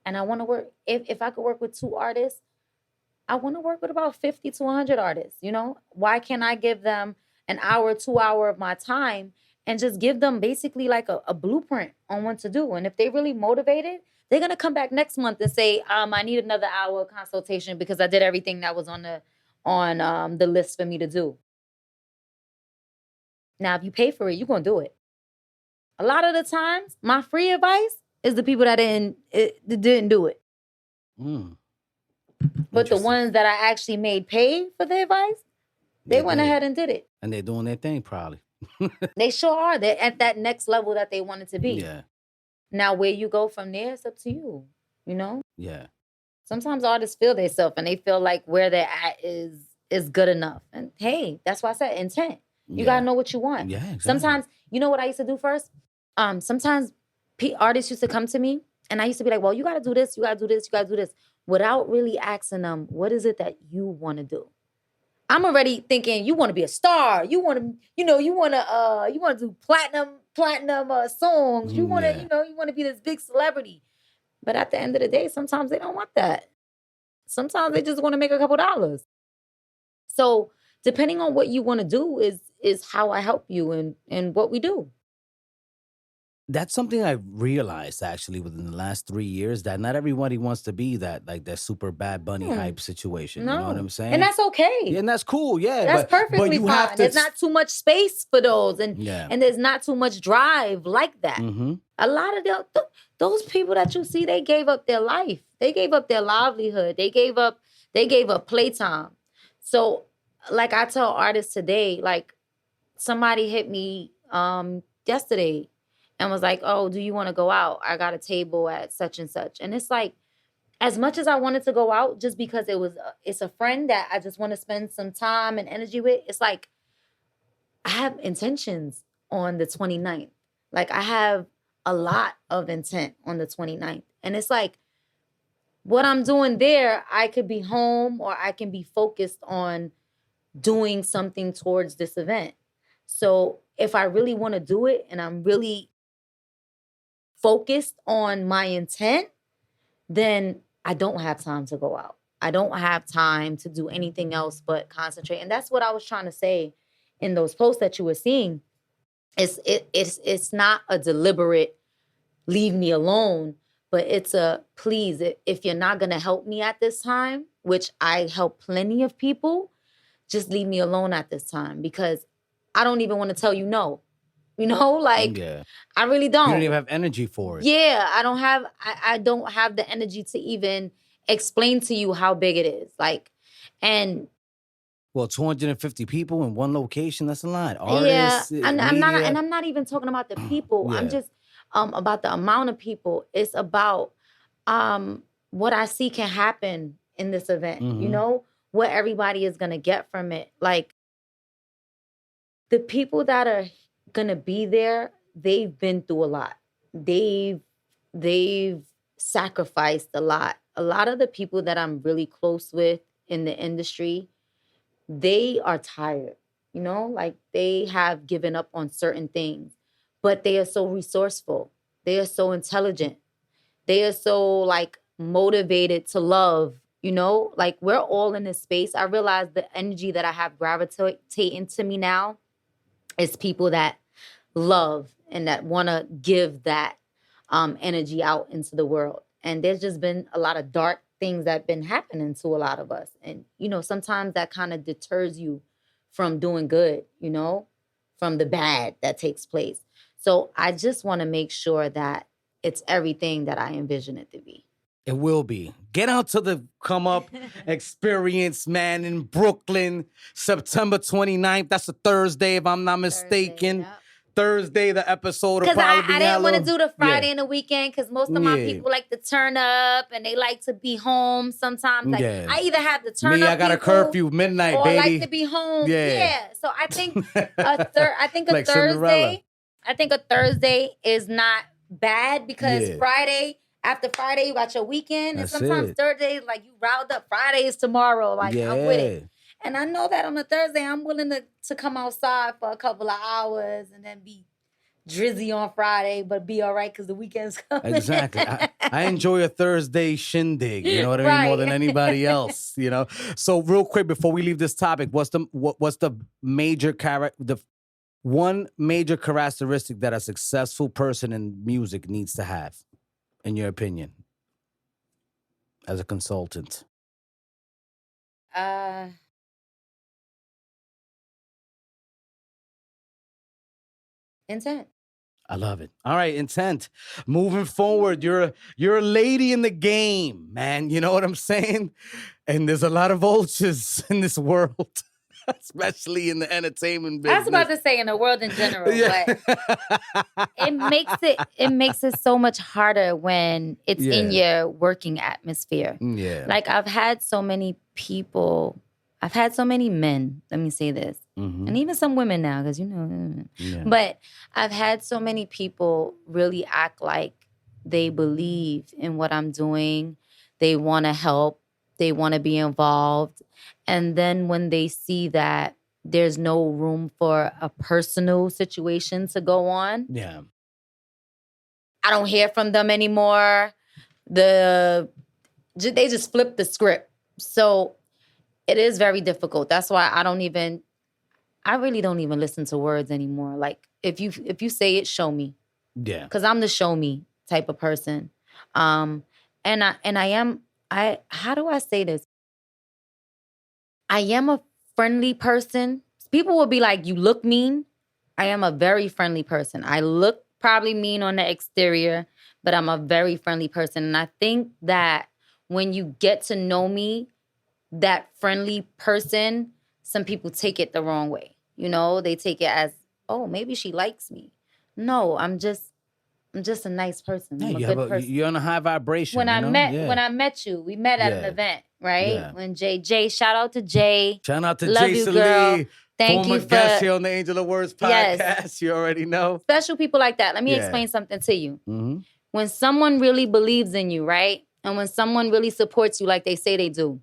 [SPEAKER 2] And I want to work, if I could work with 2 artists, I want to work with about 50 to 100 artists, you know? Why can't I give them an hour, 2 hour of my time and just give them basically like a blueprint on what to do? And if they really motivated, they're going to come back next month and say, I need another hour consultation because I did everything that was on the list for me to do. Now, if you pay for it, you're going to do it. A lot of the times, my free advice is the people that didn't do it. But the ones that I actually made pay for the advice, they went ahead and did it.
[SPEAKER 1] And they're doing their thing, probably.
[SPEAKER 2] They sure are. They're at that next level that they wanted to be.
[SPEAKER 1] Yeah.
[SPEAKER 2] Now, where you go from there, it's up to you, you know?
[SPEAKER 1] Yeah.
[SPEAKER 2] Sometimes artists feel themselves and they feel like where they're at is good enough. And hey, that's why I said intent. You got to know what you want.
[SPEAKER 1] Yeah, exactly.
[SPEAKER 2] Sometimes, you know what I used to do first? Sometimes artists used to come to me and I used to be like, well, you got to do this, you got to do this, you got to do this, without really asking them, what is it that you want to do? I'm already thinking you want to be a star. You want to, you want to do platinum songs. You want to, you want to be this big celebrity. But at the end of the day, sometimes they don't want that. Sometimes they just want to make a couple dollars. So depending on what you want to do is how I help you and what we do.
[SPEAKER 1] That's something I realized actually within the last 3 years, that not everybody wants to be that super Bad Bunny hype situation.
[SPEAKER 2] No.
[SPEAKER 1] You know what I'm saying?
[SPEAKER 2] And that's okay.
[SPEAKER 1] Yeah, and that's cool. Yeah.
[SPEAKER 2] That's perfectly
[SPEAKER 1] but you
[SPEAKER 2] fine.
[SPEAKER 1] have to,
[SPEAKER 2] there's not too much space for those. And there's not too much drive like that. A lot of those people that you see, they gave up their life. They gave up their livelihood. They gave up playtime. So like I tell artists today, like somebody hit me yesterday and was like, oh, do you want to go out? I got a table at such and such. And it's like, as much as I wanted to go out just because it's a friend that I just want to spend some time and energy with, it's like, I have intentions on the 29th. Like I have a lot of intent on the 29th. And it's like, what I'm doing there, I could be home or I can be focused on doing something towards this event. So if I really want to do it and I'm really focused on my intent, then I don't have time to go out. I don't have time to do anything else but concentrate. And that's what I was trying to say in those posts that you were seeing. It's not a deliberate leave me alone, but it's a please, if you're not going to help me at this time, which I help plenty of people, just leave me alone at this time because I don't even want to tell you no. You know, like I really don't.
[SPEAKER 1] You don't even have energy for it.
[SPEAKER 2] Yeah, I don't have the energy to even explain to you how big it is. Like, and
[SPEAKER 1] Well, 250 people in one location, that's a lot.
[SPEAKER 2] Yeah,
[SPEAKER 1] Artists,
[SPEAKER 2] and
[SPEAKER 1] media.
[SPEAKER 2] I'm not even talking about the people. I'm
[SPEAKER 1] Yeah.
[SPEAKER 2] just about the amount of people. It's about what I see can happen in this event. You
[SPEAKER 1] Mhm.
[SPEAKER 2] know, what everybody is gonna get from it. Like the people that are gonna be there, they've been through a lot. They've sacrificed a lot. A lot of the people that I'm really close with in the industry, they are tired, you know, like they have given up on certain things, but they are so resourceful. They are so intelligent. They are so like motivated to love, you know, like we're all in this space. I realize the energy that I have gravitating to me now is people that love and that want to give that energy out into the world. And there's just been a lot of dark things that have been happening to a lot of us. And, you know, sometimes that kind of deters you from doing good, you know, from the bad that takes place. So I just want to make sure that it's everything that I envision it to be.
[SPEAKER 1] It will be. Get out to the Come Up experience, man, in Brooklyn, September 29th. That's a Thursday, if I'm not mistaken. Thursday, the episode will
[SPEAKER 2] Because
[SPEAKER 1] probably be
[SPEAKER 2] I didn't want to
[SPEAKER 1] hella-
[SPEAKER 2] do the Friday
[SPEAKER 1] Yeah.
[SPEAKER 2] and the weekend because most of my
[SPEAKER 1] Yeah.
[SPEAKER 2] people like to turn up and they like to be home sometimes. Like
[SPEAKER 1] Yeah.
[SPEAKER 2] I either have to turn
[SPEAKER 1] Me,
[SPEAKER 2] up
[SPEAKER 1] I got a
[SPEAKER 2] people
[SPEAKER 1] curfew, midnight,
[SPEAKER 2] or
[SPEAKER 1] baby.
[SPEAKER 2] like to be home.
[SPEAKER 1] Yeah.
[SPEAKER 2] Yeah. So I think a
[SPEAKER 1] Like Cinderella.
[SPEAKER 2] Thursday is not bad because
[SPEAKER 1] Yeah.
[SPEAKER 2] Friday, after Friday, you got your weekend.
[SPEAKER 1] That's
[SPEAKER 2] and sometimes
[SPEAKER 1] it.
[SPEAKER 2] Thursday, like you riled up. Friday is tomorrow. Like I'm with it.
[SPEAKER 1] Yeah.
[SPEAKER 2] And I know that on a Thursday, I'm willing to come outside for a couple of hours and then be drizzy on Friday, but be all right because the weekend's coming.
[SPEAKER 1] Exactly. I enjoy a Thursday shindig, you know what I mean, more than
[SPEAKER 2] Right.
[SPEAKER 1] anybody else, you know. So real quick before we leave this topic, what's the one major characteristic that a successful person in music needs to have, in your opinion, as a consultant?
[SPEAKER 2] Intent.
[SPEAKER 1] I love it. All right, intent. Moving forward, you're a lady in the game, man. You know what I'm saying? And there's a lot of vultures in this world, especially in the entertainment business.
[SPEAKER 2] I was about to say in the world in general,
[SPEAKER 1] Yeah.
[SPEAKER 2] but it makes it so much harder when it's in your working atmosphere.
[SPEAKER 1] Yeah.
[SPEAKER 2] Like I've had so many men, let me say this, and even some women now, because you know, but I've had so many people really act like they believe in what I'm doing. They want to help. They want to be involved. And then when they see that there's no room for a personal situation to go on, I don't hear from them anymore. They just flip the script. So it is very difficult. That's why I really don't even listen to words anymore. Like if you say it, show me.
[SPEAKER 1] Yeah.
[SPEAKER 2] Because I'm the show me type of person. How do I say this? I am a friendly person. People will be like, you look mean. I am a very friendly person. I look probably mean on the exterior, but I'm a very friendly person. And I think that when you get to know me, that friendly person, some people take it the wrong way. You know, they take it as, oh, maybe she likes me. No, I'm just a nice person. I'm a good person.
[SPEAKER 1] You're on a high vibration.
[SPEAKER 2] When I met you, we met at an event, right?
[SPEAKER 1] Yeah.
[SPEAKER 2] When Jay, shout out to Jay.
[SPEAKER 1] Shout out to
[SPEAKER 2] Love
[SPEAKER 1] Jay
[SPEAKER 2] you,
[SPEAKER 1] Salee,
[SPEAKER 2] girl. Thank
[SPEAKER 1] former
[SPEAKER 2] you
[SPEAKER 1] guest
[SPEAKER 2] for
[SPEAKER 1] here on the Angel of Words podcast.
[SPEAKER 2] Yes.
[SPEAKER 1] You already know.
[SPEAKER 2] Special people like that. Let me explain something to you. When someone really believes in you, right? And when someone really supports you like they say they do,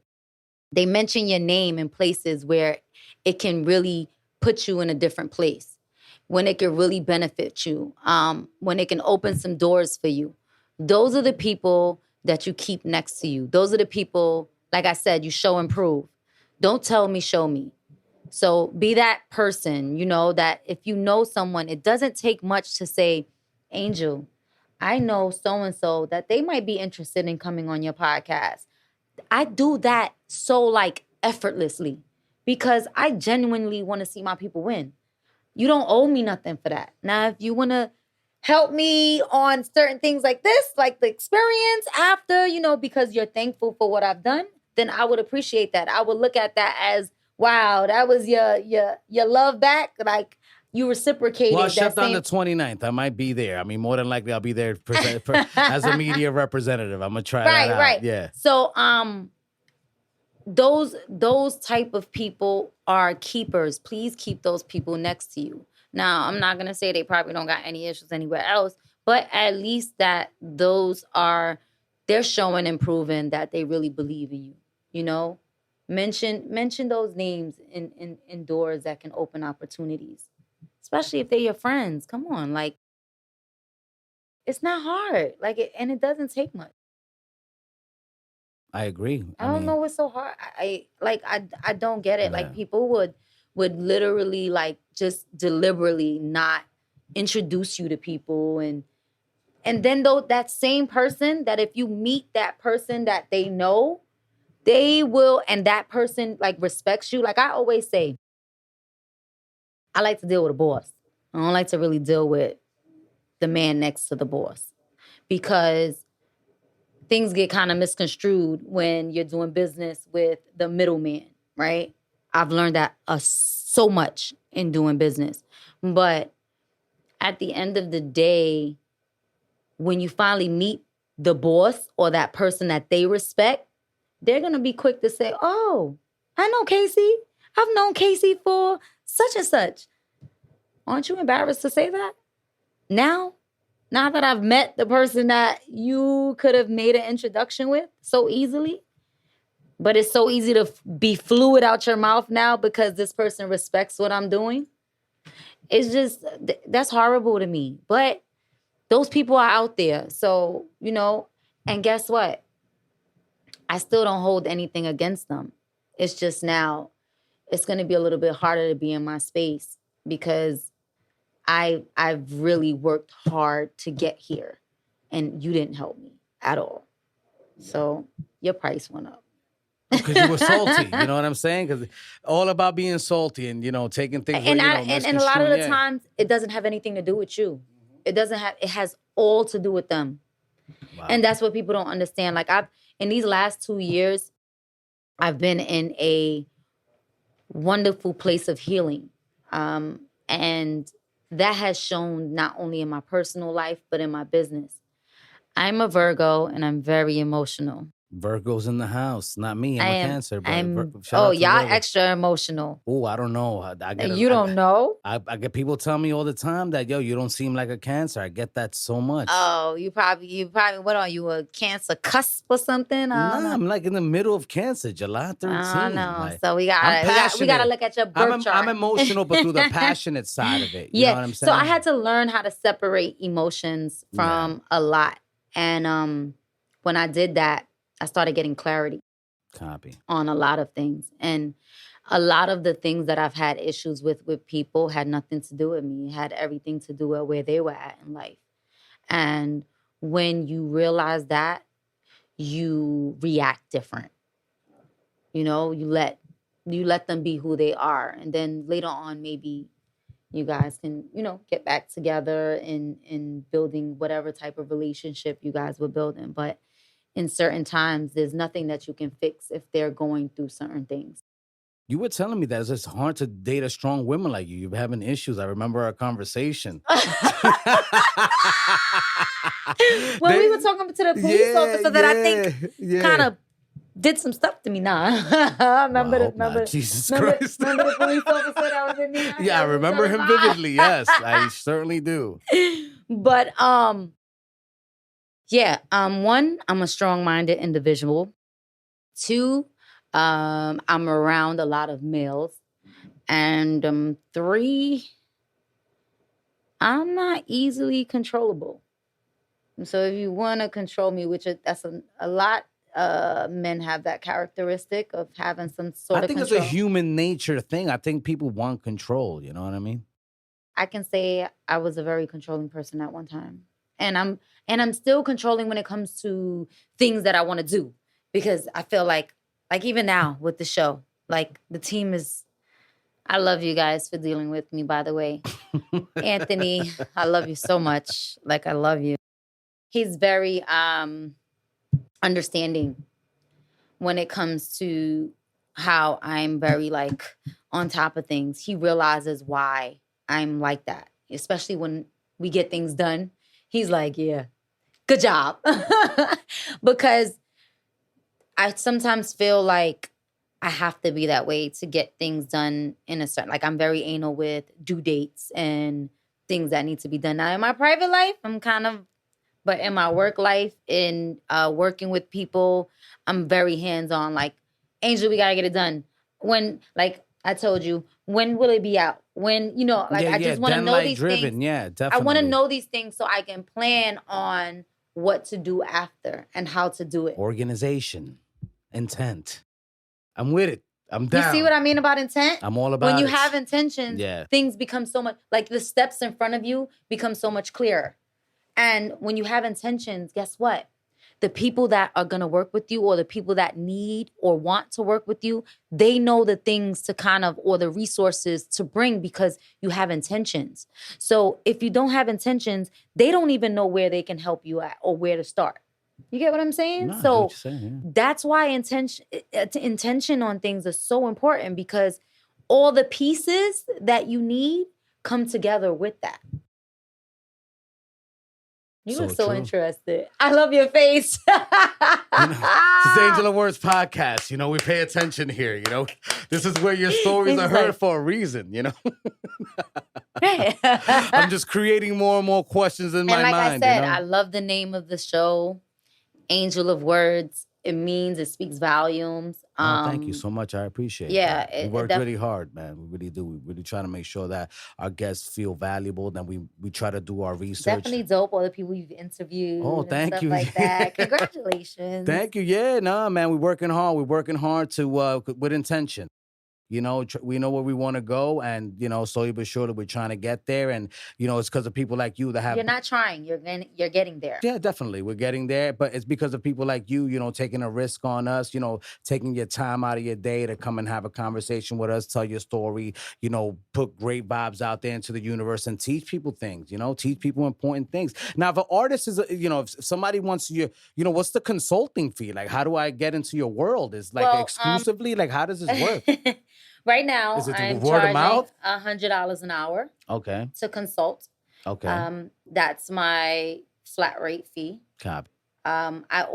[SPEAKER 2] they mention your name in places where it can really put you in a different place, when it can really benefit you, when it can open some doors for you. Those are the people that you keep next to you. Those are the people, like I said, you show and prove. Don't tell me, show me. So be that person, you know, that if you know someone, it doesn't take much to say, Angel, I know so-and-so that they might be interested in coming on your podcast. I do that so like effortlessly because I genuinely want to see my people win. You don't owe me nothing for that. Now, if you want to help me on certain things like this, like the experience after, you know, because you're thankful for what I've done, then I would appreciate that. I would look at that as wow, that was your love back. Like you reciprocated.
[SPEAKER 1] Well, I
[SPEAKER 2] that
[SPEAKER 1] shut down
[SPEAKER 2] same...
[SPEAKER 1] the 29th. I might be there. I mean, more than likely, I'll be there as a media representative. I'm gonna try that out.
[SPEAKER 2] Right.
[SPEAKER 1] Yeah.
[SPEAKER 2] So those type of people are keepers. Please keep those people next to you. Now, I'm not gonna say they probably don't got any issues anywhere else, but at least that they're showing and proving that they really believe in you. You know, mention those names in doors that can open opportunities, especially if they're your friends. Come on, like it's not hard. And it doesn't take much.
[SPEAKER 1] I agree.
[SPEAKER 2] I don't know what's so hard. I don't get it.
[SPEAKER 1] Yeah.
[SPEAKER 2] Like people would literally like just deliberately not introduce you to people, and then though that same person that if you meet that person that they know, they will, and that person like respects you. Like I always say, I like to deal with a boss. I don't like to really deal with the man next to the boss, because things get kind of misconstrued when you're doing business with the middleman, right? I've learned that so much in doing business. But at the end of the day, when you finally meet the boss or that person that they respect, they're going to be quick to say, oh, I know Casey. I've known Casey for such and such. Aren't you embarrassed to say that? Now that I've met the person that you could have made an introduction with so easily, but it's so easy to be fluid out your mouth now because this person respects what I'm doing. It's just, that's horrible to me. But those people are out there. So, and guess what? I still don't hold anything against them. It's just now, it's going to be a little bit harder to be in my space because I've really worked hard to get here, and you didn't help me at all. So your price went up.
[SPEAKER 1] Because you were salty, you know what I'm saying? Because all about being salty and taking things.
[SPEAKER 2] And a lot of the times it doesn't have anything to do with you. It has all to do with them. Wow. And that's what people don't understand. Like in these last 2 years, I've been in a wonderful place of healing, and that has shown not only in my personal life, but in my business. I'm a Virgo and I'm very emotional.
[SPEAKER 1] Virgo's in the house, not me. I'm a Cancer. But
[SPEAKER 2] y'all extra emotional.
[SPEAKER 1] Oh, I don't know.
[SPEAKER 2] You don't know?
[SPEAKER 1] I get people tell me all the time that, you don't seem like a Cancer. I get that so much.
[SPEAKER 2] Oh, you probably, what are you, a Cancer cusp or something?
[SPEAKER 1] Nah, I'm like in the middle of Cancer, July 13th.
[SPEAKER 2] I know. Like, so we gotta look at your birth chart.
[SPEAKER 1] I'm emotional, but through the passionate side of it. You know what I'm saying?
[SPEAKER 2] So I had to learn how to separate emotions from a lot. And when I did that, I started getting clarity.
[SPEAKER 1] Copy. On
[SPEAKER 2] a lot of things. And a lot of the things that I've had issues with people had nothing to do with me. It had everything to do with where they were at in life. And when you realize that, you react different. You let them be who they are. And then later on, maybe you guys can, get back together in building whatever type of relationship you guys were building. But in certain times, there's nothing that you can fix if they're going through certain things.
[SPEAKER 1] You were telling me that it's hard to date a strong woman like you. You're having issues. I remember our conversation.
[SPEAKER 2] When we were talking to the police officer that I think kind of did some stuff to me. Remember
[SPEAKER 1] Jesus Christ.
[SPEAKER 2] Remember the police officer that was in me?
[SPEAKER 1] Yeah, I remember him vividly. Yes, I certainly do.
[SPEAKER 2] But one, I'm a strong-minded individual. Two, I'm around a lot of males. And three, I'm not easily controllable. And so if you want to control me, that's a lot, men have that characteristic of having some sort of control.
[SPEAKER 1] I think it's a human nature thing. I think people want control. You know what I mean?
[SPEAKER 2] I can say I was a very controlling person at one time. And I'm still controlling when it comes to things that I want to do, because I feel like even now with the show, like the team is, I love you guys for dealing with me, by the way. Anthony, I love you so much. Like, I love you. He's very understanding when it comes to how I'm very like on top of things. He realizes why I'm like that, especially when we get things done. He's like, yeah, good job. Because I sometimes feel like I have to be that way to get things done in a certain, like I'm very anal with due dates and things that need to be done. Now in my private life, I'm kind of, but in my work life, in working with people, I'm very hands-on. Like, Angel, we gotta get it done. When, like I told you, when will it be out? When, you know, like
[SPEAKER 1] Yeah,
[SPEAKER 2] I
[SPEAKER 1] yeah,
[SPEAKER 2] just want to know
[SPEAKER 1] deadline
[SPEAKER 2] these
[SPEAKER 1] driven.
[SPEAKER 2] things.
[SPEAKER 1] Yeah,
[SPEAKER 2] I want to
[SPEAKER 1] definitely.
[SPEAKER 2] know these things so I can plan on what to do after and how to do it.
[SPEAKER 1] Organization, intent. I'm with it. I'm
[SPEAKER 2] You
[SPEAKER 1] down.
[SPEAKER 2] see what I mean about intent?
[SPEAKER 1] I'm all about
[SPEAKER 2] When you
[SPEAKER 1] it.
[SPEAKER 2] have intentions,
[SPEAKER 1] Yeah.
[SPEAKER 2] things become so much, like the steps in front of you become so much clearer. And when you have intentions, guess what? The people that are going to work with you or the people that need or want to work with you, they know the things to kind of, or the resources to bring because you have intentions. So if you don't have intentions, they don't even know where they can help you at or where to start. You get what I'm saying?
[SPEAKER 1] No, I get
[SPEAKER 2] So
[SPEAKER 1] what you're saying, yeah.
[SPEAKER 2] that's why intention on things is so important, because all the pieces that you need come together with that. You
[SPEAKER 1] So
[SPEAKER 2] look so
[SPEAKER 1] true.
[SPEAKER 2] interested. I love your face.
[SPEAKER 1] You know, this is Angel of Words podcast. You know, we pay attention here. You know, this is where your stories are
[SPEAKER 2] It's
[SPEAKER 1] heard
[SPEAKER 2] like-
[SPEAKER 1] for a reason. You know, I'm just creating more and more questions in my
[SPEAKER 2] And like
[SPEAKER 1] mind.
[SPEAKER 2] I said,
[SPEAKER 1] you know?
[SPEAKER 2] I love the name of the show, Angel of Words. It speaks volumes.
[SPEAKER 1] Oh, thank you so much. I appreciate
[SPEAKER 2] yeah,
[SPEAKER 1] that. We work really hard, man. We really do. We really try to make sure that our guests feel valuable. Then we try to do our research.
[SPEAKER 2] Definitely dope. All the people you've interviewed.
[SPEAKER 1] Oh,
[SPEAKER 2] and
[SPEAKER 1] thank
[SPEAKER 2] stuff
[SPEAKER 1] you.
[SPEAKER 2] like that. Congratulations.
[SPEAKER 1] Thank you. Yeah, no, man. We're working hard. We're working hard to with intention. You know, we know where we want to go, and you know, slowly but surely, we're trying to get there. And you know, it's because of people like you that have.
[SPEAKER 2] You're not trying. You're getting there.
[SPEAKER 1] Yeah, definitely, we're getting there. But it's because of people like you know, taking a risk on us. You know, taking your time out of your day to come and have a conversation with us, tell your story. You know, put great vibes out there into the universe and teach people things. You know, teach people important things. Now, if an artist is, you know, if somebody wants you, you know, what's the consulting fee? Like, how do I get into your world? Is like exclusively, like, how does this work?
[SPEAKER 2] Right now,
[SPEAKER 1] Is it
[SPEAKER 2] I'm
[SPEAKER 1] word of mouth?
[SPEAKER 2] charging $100 an hour.
[SPEAKER 1] Okay.
[SPEAKER 2] To consult.
[SPEAKER 1] Okay.
[SPEAKER 2] That's my flat rate fee.
[SPEAKER 1] Copy.
[SPEAKER 2] I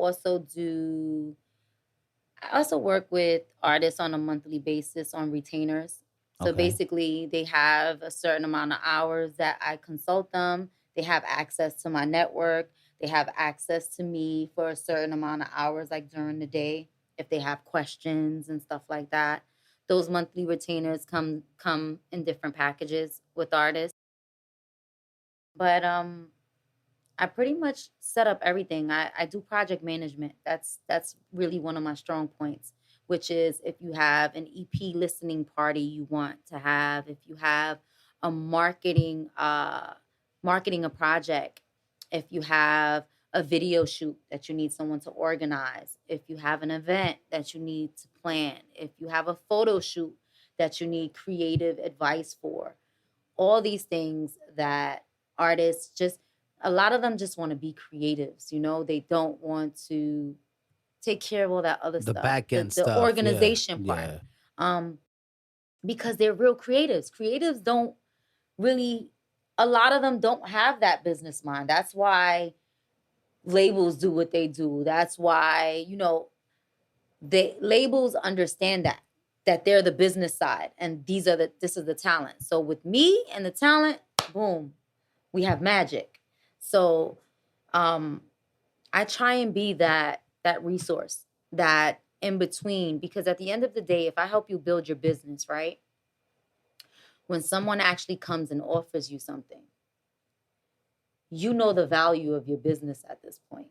[SPEAKER 2] also work with artists on a monthly basis on retainers. So basically, they have a certain amount of hours that I consult them. They have access to my network. They have access to me for a certain amount of hours, like during the day, if they have questions and stuff like that. Those monthly retainers come in different packages with artists. But I pretty much set up everything. I do project management. That's really one of my strong points, which is if you have an EP listening party you want to have, if you have a marketing a project, if you have a video shoot that you need someone to organize, if you have an event that you need to plan, if you have a photo shoot that you need creative advice for, all these things that artists just, a lot of them just want to be creatives, you know? They don't want to take care of all that other stuff.
[SPEAKER 1] The back end
[SPEAKER 2] the
[SPEAKER 1] stuff.
[SPEAKER 2] organization part.
[SPEAKER 1] Yeah.
[SPEAKER 2] Because they're real creatives. Creatives don't really, a lot of them don't have that business mind. That's why labels do what they do. That's why, you know, labels understand that they're the business side and this is the talent. So with me and the talent, boom, we have magic. So I try and be that resource, that in between, because at the end of the day, if I help you build your business, right? When someone actually comes and offers you something, you know the value of your business at this point.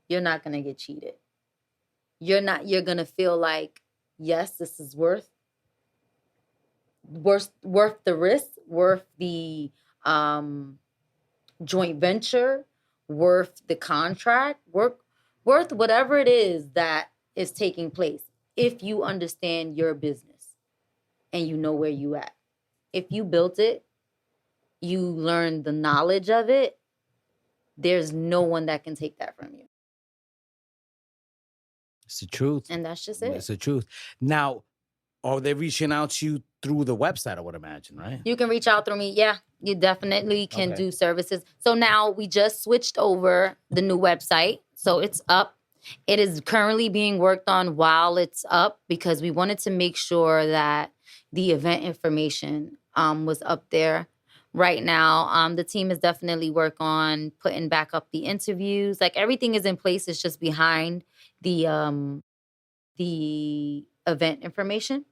[SPEAKER 2] You're not going to get cheated. You're going to feel like, yes, this is worth the risk, worth the joint venture, worth the contract, worth whatever it is that is taking place. If you understand your business and you know where you at. If you built it, you learn the knowledge of it, there's no one that can take that from you.
[SPEAKER 1] It's the truth.
[SPEAKER 2] And that's just it.
[SPEAKER 1] It's the truth. Now, Are they reaching out to you through the website, I would imagine, right?
[SPEAKER 2] You can reach out through me. Yeah, you definitely can do services. So now we just switched over the new website. So it's up. It is currently being worked on while it's up because we wanted to make sure that the event information was up there. Right now, the team is definitely work on putting back up the interviews. Like everything is in place. It's just behind the event information.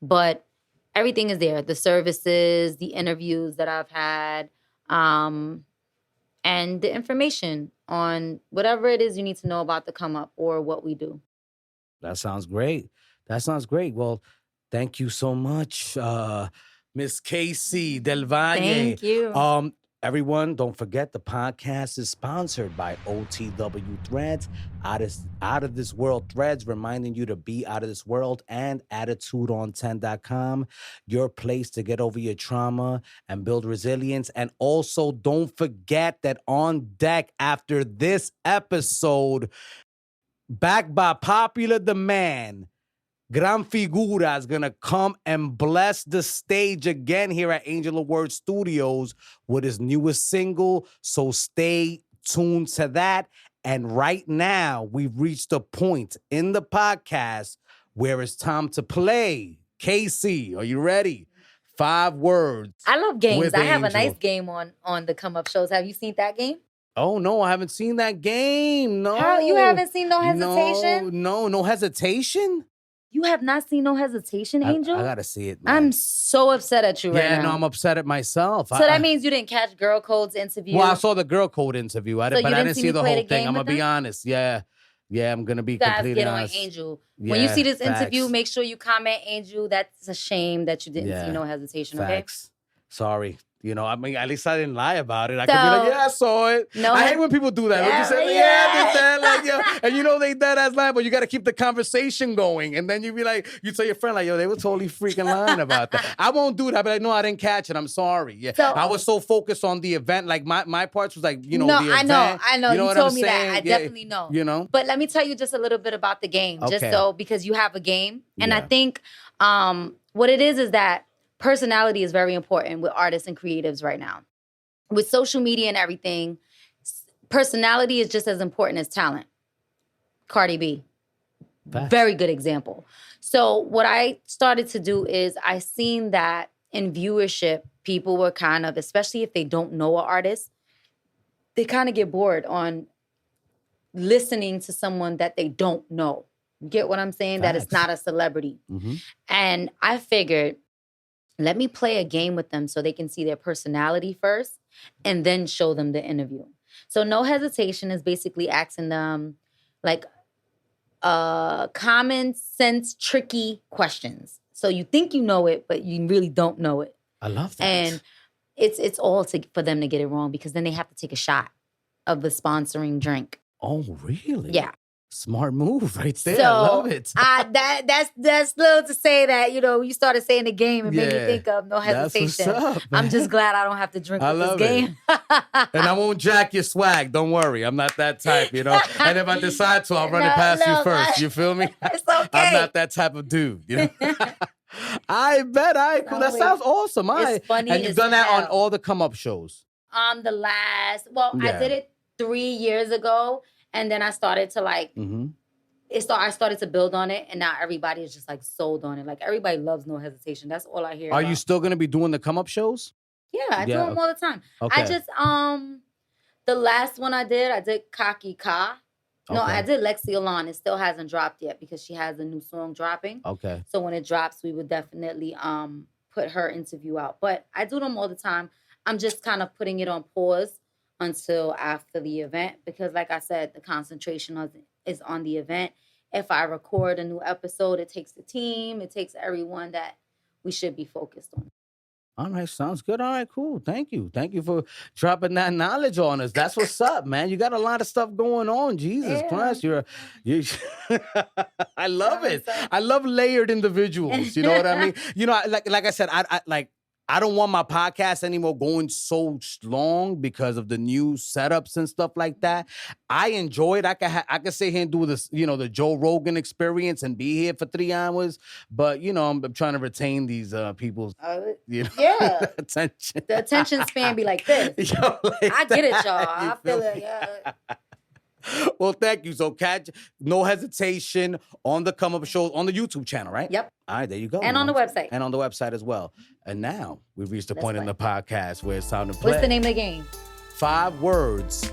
[SPEAKER 2] But everything is there. The services, the interviews that I've had, and the information on whatever it is you need to know about the come up or what we do.
[SPEAKER 1] That sounds great. That sounds great. Well, thank you so much, Miss Casey Del Valle.
[SPEAKER 2] Thank you.
[SPEAKER 1] Everyone, don't forget the podcast is sponsored by OTW Threads, out of this world threads, reminding you to be out of this world, and attitudeon10.com, your place to get over your trauma and build resilience. And also don't forget that on deck after this episode, backed by popular demand, Gran Figura is going to come and bless the stage again here at Angel of Words Studios with his newest single. So stay tuned to that. And right now, we've reached a point in the podcast where it's time to play. Casey, are you ready? 5 words.
[SPEAKER 2] I love games. I have a
[SPEAKER 1] Angel.
[SPEAKER 2] nice game on the come up shows. Have you seen that game?
[SPEAKER 1] Oh, no, I haven't seen that game. No.
[SPEAKER 2] How, you haven't seen No Hesitation?
[SPEAKER 1] No hesitation?
[SPEAKER 2] You have not seen No Hesitation, Angel?
[SPEAKER 1] I gotta see it, man.
[SPEAKER 2] I'm so upset at you right now.
[SPEAKER 1] Yeah, no, I'm upset at myself.
[SPEAKER 2] So that means you didn't catch Girl Code's interview?
[SPEAKER 1] Well, I saw the Girl Code interview, but I didn't see the
[SPEAKER 2] play
[SPEAKER 1] whole
[SPEAKER 2] the
[SPEAKER 1] thing.
[SPEAKER 2] game
[SPEAKER 1] I'm
[SPEAKER 2] with
[SPEAKER 1] gonna be
[SPEAKER 2] them?
[SPEAKER 1] honest. Yeah, I'm gonna be
[SPEAKER 2] You guys
[SPEAKER 1] completely
[SPEAKER 2] get on
[SPEAKER 1] honest.
[SPEAKER 2] Angel.
[SPEAKER 1] Yeah,
[SPEAKER 2] When you see this
[SPEAKER 1] facts.
[SPEAKER 2] interview, make sure you comment Angel. That's a shame that you didn't see No Hesitation, okay?
[SPEAKER 1] Facts. Sorry. You know, I mean, at least I didn't lie about it. I could be like, yeah, I saw it.
[SPEAKER 2] No,
[SPEAKER 1] I hate when people do that. They just say, yeah, this, that, like, yeah. And you know they dead ass lying, but you got to keep the conversation going. And then you be like, you tell your friend, like, yo, they were totally freaking lying about that. I won't do that. I'll be like, no, I didn't catch it. I'm sorry. Yeah.
[SPEAKER 2] So,
[SPEAKER 1] I was so focused on the event. Like, my parts was like, you know,
[SPEAKER 2] no,
[SPEAKER 1] the event.
[SPEAKER 2] I know.
[SPEAKER 1] You know
[SPEAKER 2] You
[SPEAKER 1] what
[SPEAKER 2] told
[SPEAKER 1] I'm
[SPEAKER 2] me
[SPEAKER 1] saying?
[SPEAKER 2] that. I definitely know.
[SPEAKER 1] You know?
[SPEAKER 2] But let me tell you just a little bit about the game. Just so, because you have a game. And I think what it is that personality is very important with artists and creatives right now. With social media and everything, personality is just as important as talent. Cardi B.
[SPEAKER 1] Facts.
[SPEAKER 2] Very good example. So what I started to do is I seen that in viewership, people were kind of, especially if they don't know an artist, they kind of get bored on listening to someone that they don't know. You get what I'm saying?
[SPEAKER 1] Facts.
[SPEAKER 2] That it's not a celebrity.
[SPEAKER 1] Mm-hmm.
[SPEAKER 2] And I figured, let me play a game with them so they can see their personality first and then show them the interview. So No Hesitation is basically asking them like common sense, tricky questions. So you think you know it, but you really don't know it.
[SPEAKER 1] I love that.
[SPEAKER 2] And it's all for them to get it wrong because then they have to take a shot of the sponsoring drink.
[SPEAKER 1] Oh, really?
[SPEAKER 2] Yeah.
[SPEAKER 1] Smart move right there.
[SPEAKER 2] So,
[SPEAKER 1] I love it.
[SPEAKER 2] That's little to say that, you know, you started saying the game and made me think of No Hesitation.
[SPEAKER 1] That's what's up,
[SPEAKER 2] I'm
[SPEAKER 1] man.
[SPEAKER 2] just glad I don't have to drink
[SPEAKER 1] I
[SPEAKER 2] with
[SPEAKER 1] love
[SPEAKER 2] this game.
[SPEAKER 1] And I won't jack your swag. Don't worry. I'm not that type, you know. And if I decide to, I'll run it past you first. You feel me?
[SPEAKER 2] It's okay.
[SPEAKER 1] I'm not that type of dude, you know. I bet. Cool. That sounds awesome.
[SPEAKER 2] It's funny
[SPEAKER 1] and you've
[SPEAKER 2] as
[SPEAKER 1] done that on
[SPEAKER 2] hell.
[SPEAKER 1] all the come up shows.
[SPEAKER 2] I did it 3 years ago, and then I started to like.
[SPEAKER 1] Mm-hmm.
[SPEAKER 2] I started to build on it, and now everybody is just like sold on it. Like everybody loves No Hesitation. That's all I hear.
[SPEAKER 1] Are you still going to be doing the come up shows?
[SPEAKER 2] Yeah, I do them all the time.
[SPEAKER 1] Okay.
[SPEAKER 2] I just the last one I did Kaki Ka. No,
[SPEAKER 1] Okay.
[SPEAKER 2] I did Lexi Alon. It still hasn't dropped yet because she has a new song dropping.
[SPEAKER 1] Okay.
[SPEAKER 2] So when it drops, we would definitely put her interview out. But I do them all the time. I'm just kind of putting it on pause until after the event because, like I said, the concentration is on the event. If I record a new episode, it takes the team, it takes everyone that we should be focused on.
[SPEAKER 1] All right, sounds good. All right, cool. Thank you for dropping that knowledge on us. That's what's up, man. You got a lot of stuff going on. Jesus Christ, you. I love it. I love layered individuals. You know what I mean? You know, like I said, I like I don't want my podcast anymore going so long because of the new setups and stuff like that. I enjoy it. I can sit here and do this, the Joe Rogan experience and be here for 3 hours. But I'm trying to retain these people's
[SPEAKER 2] yeah
[SPEAKER 1] attention.
[SPEAKER 2] The attention span be like this.
[SPEAKER 1] Yo, like
[SPEAKER 2] I get it,
[SPEAKER 1] that.
[SPEAKER 2] y'all.
[SPEAKER 1] You
[SPEAKER 2] I
[SPEAKER 1] feel
[SPEAKER 2] feel it.
[SPEAKER 1] me?
[SPEAKER 2] Yeah.
[SPEAKER 1] Well, thank you. So, no hesitation on the come up shows on the YouTube channel, right?
[SPEAKER 2] Yep.
[SPEAKER 1] All right, there you go.
[SPEAKER 2] And on the website.
[SPEAKER 1] And on the website as well. And now we've reached the point in the podcast where it's time to play.
[SPEAKER 2] What's the name of the game?
[SPEAKER 1] 5 words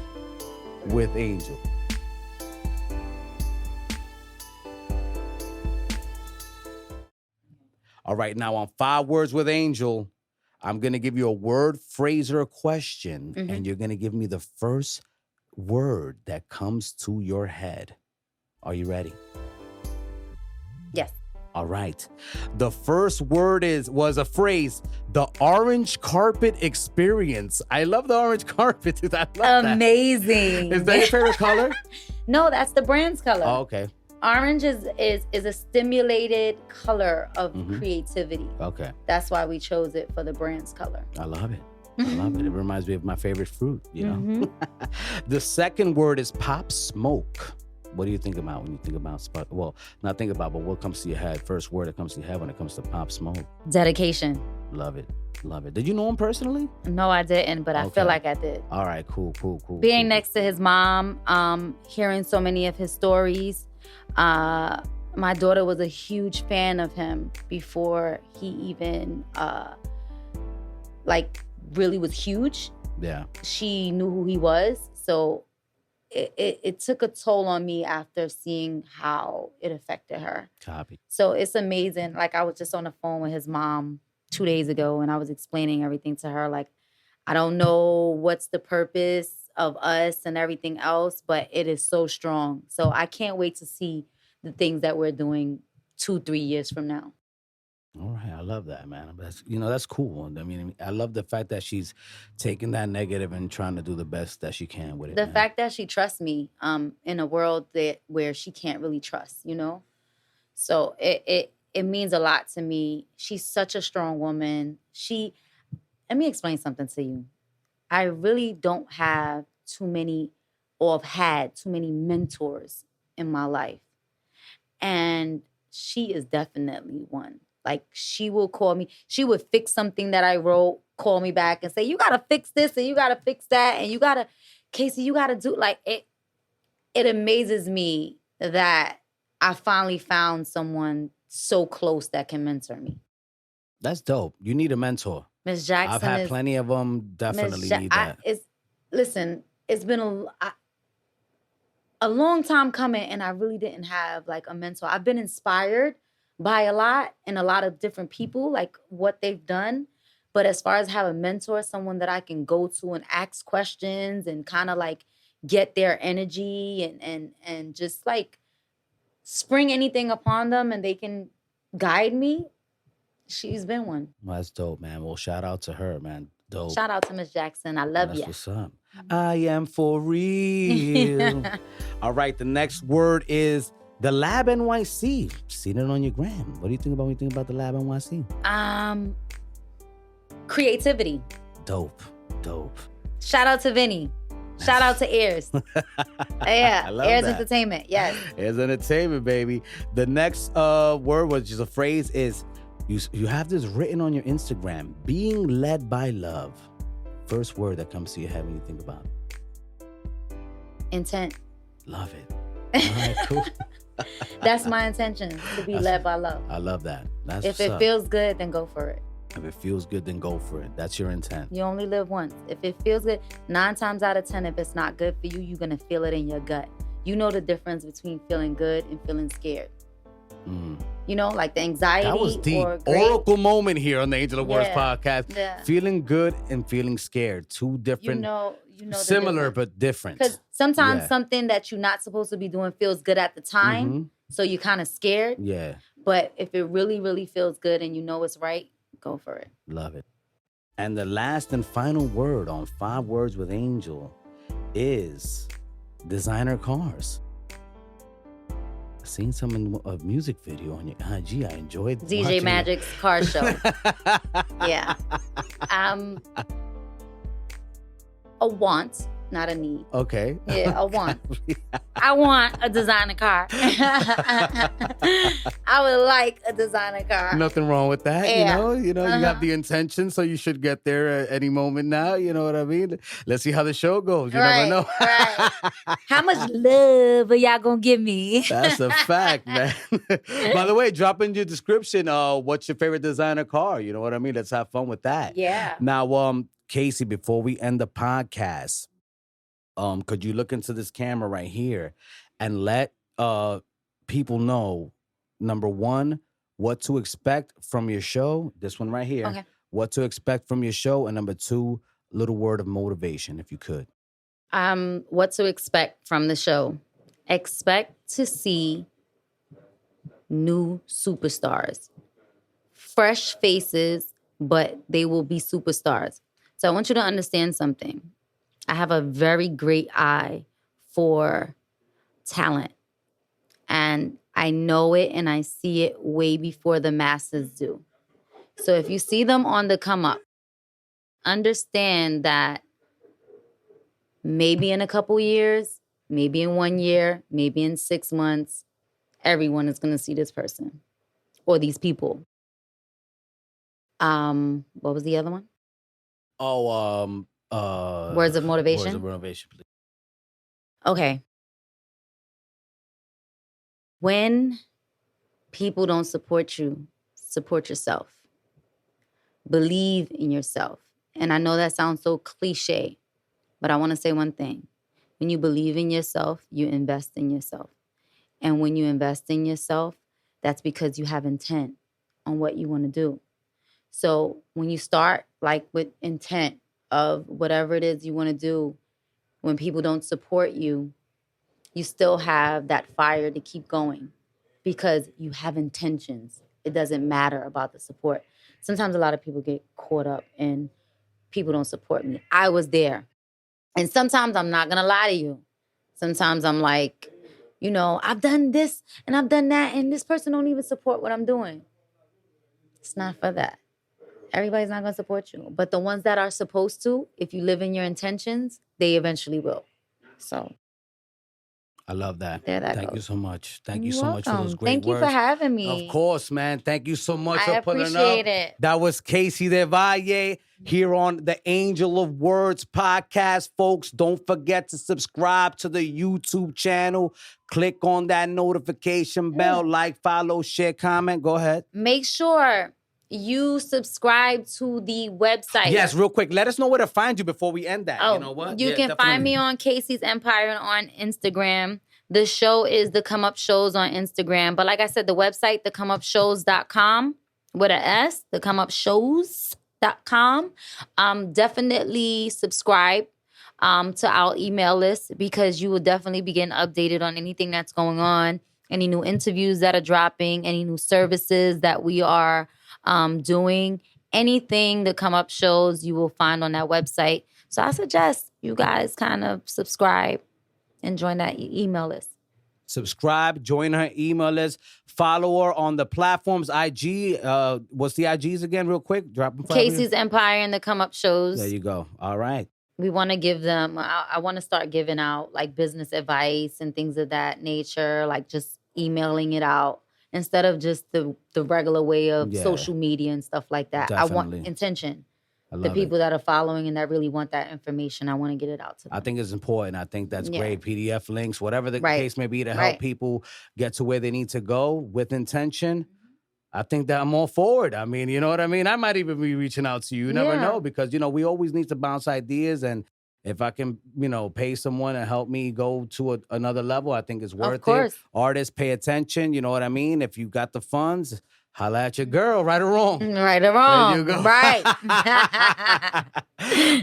[SPEAKER 1] with Angel. All right, now on 5 words with Angel, I'm going to give you a word, phrase, or a question, and you're going to give me the first word that comes to your head. Are you ready?
[SPEAKER 2] Yes.
[SPEAKER 1] All right. The first word was a phrase, the orange carpet experience. I love the orange carpet. Dude, I love
[SPEAKER 2] amazing.
[SPEAKER 1] That. Is that your favorite color?
[SPEAKER 2] No, that's the brand's color.
[SPEAKER 1] Oh, okay.
[SPEAKER 2] Orange is a stimulated color of creativity.
[SPEAKER 1] Okay.
[SPEAKER 2] That's why we chose it for the brand's color.
[SPEAKER 1] I love it. I love it. It reminds me of my favorite fruit, The second word is pop smoke. What do you think about when you think about well, not think about, but what comes to your head? First word that comes to your head when it comes to pop smoke.
[SPEAKER 2] Dedication.
[SPEAKER 1] Love it. Love it. Did you know him personally?
[SPEAKER 2] No, I didn't, but I feel like I did.
[SPEAKER 1] All right, cool.
[SPEAKER 2] Being next to his mom, hearing so many of his stories. My daughter was a huge fan of him before he even really was huge.
[SPEAKER 1] Yeah.
[SPEAKER 2] She knew who he was. So it took a toll on me after seeing how it affected her.
[SPEAKER 1] Copy.
[SPEAKER 2] So it's amazing. Like, I was just on the phone with his mom 2 days ago, and I was explaining everything to her. Like, I don't know what's the purpose of us and everything else, but it is so strong. So I can't wait to see the things that we're doing 2-3 years from now.
[SPEAKER 1] All right, I love that, man. That's cool. I mean, I love the fact that she's taking that negative and trying to do the best that she can with it.
[SPEAKER 2] The fact that she trusts me in a world where she can't really trust, So it means a lot to me. She's such a strong woman. Let me explain something to you. I really don't have have had too many mentors in my life. And she is definitely one. Like, she will call me. She would fix something that I wrote, call me back and say, you got to fix this and you got to fix that. And Casey, you got to do, like, it amazes me that I finally found someone so close that can mentor me.
[SPEAKER 1] That's dope. You need a mentor.
[SPEAKER 2] Miss Jackson.
[SPEAKER 1] I've had plenty of them. Definitely need that.
[SPEAKER 2] It's been a long time coming, and I really didn't have like a mentor. I've been inspired by a lot of different people, like what they've done. But as far as have a mentor, someone that I can go to and ask questions and kind of like get their energy and just like spring anything upon them and they can guide me, she's been one.
[SPEAKER 1] Well, that's dope, man. Well, shout out to her, man. Dope.
[SPEAKER 2] Shout out to Miss Jackson. I love you.
[SPEAKER 1] That's what's up. I am for real. All right, the next word is the Lab NYC. Seen it on your gram. What do you think about when you think about the Lab NYC?
[SPEAKER 2] Creativity.
[SPEAKER 1] Dope.
[SPEAKER 2] Shout out to Vinny. Shout out to Airs. Yeah,
[SPEAKER 1] I love
[SPEAKER 2] Airs
[SPEAKER 1] that.
[SPEAKER 2] Entertainment. Yes.
[SPEAKER 1] Airs Entertainment, baby. The next word, which is a phrase, is you have this written on your Instagram. Being led by love. First word that comes to your head when you think about it.
[SPEAKER 2] Intent.
[SPEAKER 1] Love it. All right, cool.
[SPEAKER 2] That's my intention, to be led by love.
[SPEAKER 1] I love that. That's
[SPEAKER 2] if it feels good, then go for it.
[SPEAKER 1] If it feels good, then go for it. That's your intent.
[SPEAKER 2] You only live once. If it feels good, 9 times out of 10, if it's not good for you, you're going to feel it in your gut. You know the difference between feeling good and feeling scared. Like the anxiety.
[SPEAKER 1] That was deep.
[SPEAKER 2] Or great.
[SPEAKER 1] Oracle moment here on the Angel of Words podcast.
[SPEAKER 2] Yeah.
[SPEAKER 1] Feeling good and feeling scared. Two different, similar but different.
[SPEAKER 2] Because sometimes something that you're not supposed to be doing feels good at the time. So you're kind of scared.
[SPEAKER 1] Yeah.
[SPEAKER 2] But if it really, really feels good and you know it's right, go for it.
[SPEAKER 1] Love it. And the last and final word on 5 Words with Angel is designer cars. seen some music video on your IG. I enjoyed
[SPEAKER 2] DJ Magic's car show. Yeah. A want, not a need.
[SPEAKER 1] Okay.
[SPEAKER 2] Yeah, a want. I want a designer car. I would like a designer car.
[SPEAKER 1] Nothing wrong with that.
[SPEAKER 2] Yeah.
[SPEAKER 1] You have the intention, so you should get there at any moment now. You know what I mean? Let's see how the show goes. You never know.
[SPEAKER 2] Right. How much love are y'all gonna give me?
[SPEAKER 1] That's a fact, man. By the way, drop in your description, what's your favorite designer car? You know what I mean? Let's have fun with that.
[SPEAKER 2] Yeah.
[SPEAKER 1] Now, Casey, before we end the podcast, could you look into this camera right here and let people know, number one, what to expect from your show? This one right here.
[SPEAKER 2] Okay.
[SPEAKER 1] What to expect from your show, and number two, little word of motivation, if you could.
[SPEAKER 2] What to expect from the show? Expect to see new superstars, fresh faces, but they will be superstars. So I want you to understand something. I have a very great eye for talent. And I know it and I see it way before the masses do. So if you see them on the come up, understand that maybe in a couple years, maybe in 1 year, maybe in 6 months, everyone is going to see this person or these people. What was the other one? Words of motivation.
[SPEAKER 1] Words of motivation, please.
[SPEAKER 2] Okay. When people don't support you, support yourself. Believe in yourself. And I know that sounds so cliche, but I want to say one thing. When you believe in yourself, you invest in yourself. And when you invest in yourself, that's because you have intent on what you want to do. So when you start like with intent of whatever it is you want to do, when people don't support you, you still have that fire to keep going because you have intentions. It doesn't matter about the support. Sometimes a lot of people get caught up in people don't support me. I was there. And sometimes I'm not going to lie to you. Sometimes I'm like, I've done this and I've done that and this person don't even support what I'm doing. It's not for that. Everybody's not going to support you. But the ones that are supposed to, if you live in your intentions, they eventually will. So
[SPEAKER 1] I love that.
[SPEAKER 2] There that
[SPEAKER 1] Thank
[SPEAKER 2] goes.
[SPEAKER 1] you so much. Thank you
[SPEAKER 2] You're
[SPEAKER 1] so much for those
[SPEAKER 2] welcome.
[SPEAKER 1] great
[SPEAKER 2] Thank
[SPEAKER 1] words.
[SPEAKER 2] you for having me.
[SPEAKER 1] Of course, man. Thank you so much
[SPEAKER 2] I
[SPEAKER 1] for putting
[SPEAKER 2] appreciate
[SPEAKER 1] up.
[SPEAKER 2] it.
[SPEAKER 1] That was Casey de Valle here on the Angel of Words podcast, folks. Don't forget to subscribe to the YouTube channel. Click on that notification bell. Like, follow, share, comment. Go ahead.
[SPEAKER 2] Make sure you subscribe to the website.
[SPEAKER 1] Yes, real quick. Let us know where to find you before we end that.
[SPEAKER 2] Oh,
[SPEAKER 1] You know what?
[SPEAKER 2] You can find me on Casey's Empire on Instagram. The show is The Come Up Shows on Instagram. But like I said, the website, thecomeupshows.com with an S, thecomeupshows.com. Definitely subscribe to our email list because you will definitely be getting updated on anything that's going on, any new interviews that are dropping, any new services that we are doing. Anything The Come Up Shows you will find on that website. So I suggest you guys kind of subscribe and join that email list.
[SPEAKER 1] Subscribe, join her email list, follow her on the platforms. IG, what's the IGs again, real quick? Drop them.
[SPEAKER 2] Casey's Empire and The Come Up Shows.
[SPEAKER 1] There you go. All right.
[SPEAKER 2] We want to give them, I want to start giving out like business advice and things of that nature, like just emailing it out instead of just the regular way of social media and stuff like that.
[SPEAKER 1] Definitely.
[SPEAKER 2] I want intention.
[SPEAKER 1] I love
[SPEAKER 2] The people
[SPEAKER 1] it.
[SPEAKER 2] that are following and that really want that information, I want to get it out to them.
[SPEAKER 1] I think it's important. I think that's
[SPEAKER 2] Yeah.
[SPEAKER 1] great. PDF links, whatever the
[SPEAKER 2] Right.
[SPEAKER 1] case may be, to help
[SPEAKER 2] Right.
[SPEAKER 1] people get to where they need to go with intention. I think that I'm all forward. I mean, you know what I mean? I might even be reaching out to you. You never
[SPEAKER 2] Yeah.
[SPEAKER 1] know, because, we always need to bounce ideas. And if I can, pay someone to help me go to another level, I think it's worth
[SPEAKER 2] Of course.
[SPEAKER 1] it. Artists, pay attention. You know what I mean? If you got the funds, holla at your girl, right or wrong.
[SPEAKER 2] Right or wrong.
[SPEAKER 1] There you go.
[SPEAKER 2] Right.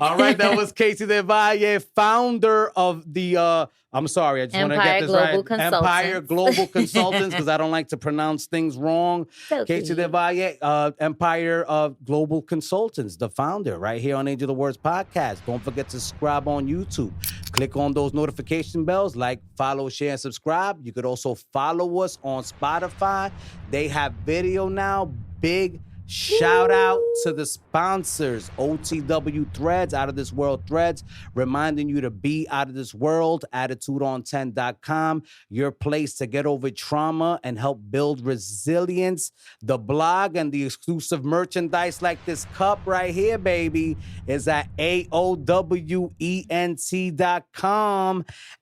[SPEAKER 1] All right, that was Casey de Valle, founder of the, I'm sorry, I just want to
[SPEAKER 2] Empire
[SPEAKER 1] get this
[SPEAKER 2] Global
[SPEAKER 1] right.
[SPEAKER 2] Consultants.
[SPEAKER 1] Empire Global Consultants, because I don't like to pronounce things wrong. Casey de Valle, Empire Global Consultants, the founder, right here on Angel of Words podcast. Don't forget to subscribe on YouTube. Click on those notification bells, like, follow, share, and subscribe. You could also follow us on Spotify. They have video now. Big shout out to the sponsors, OTW Threads, Out of This World Threads, reminding you to be out of this world. AttitudeOn10.com, your place to get over trauma and help build resilience. The blog and the exclusive merchandise like this cup right here, baby, is at AOWENT.com.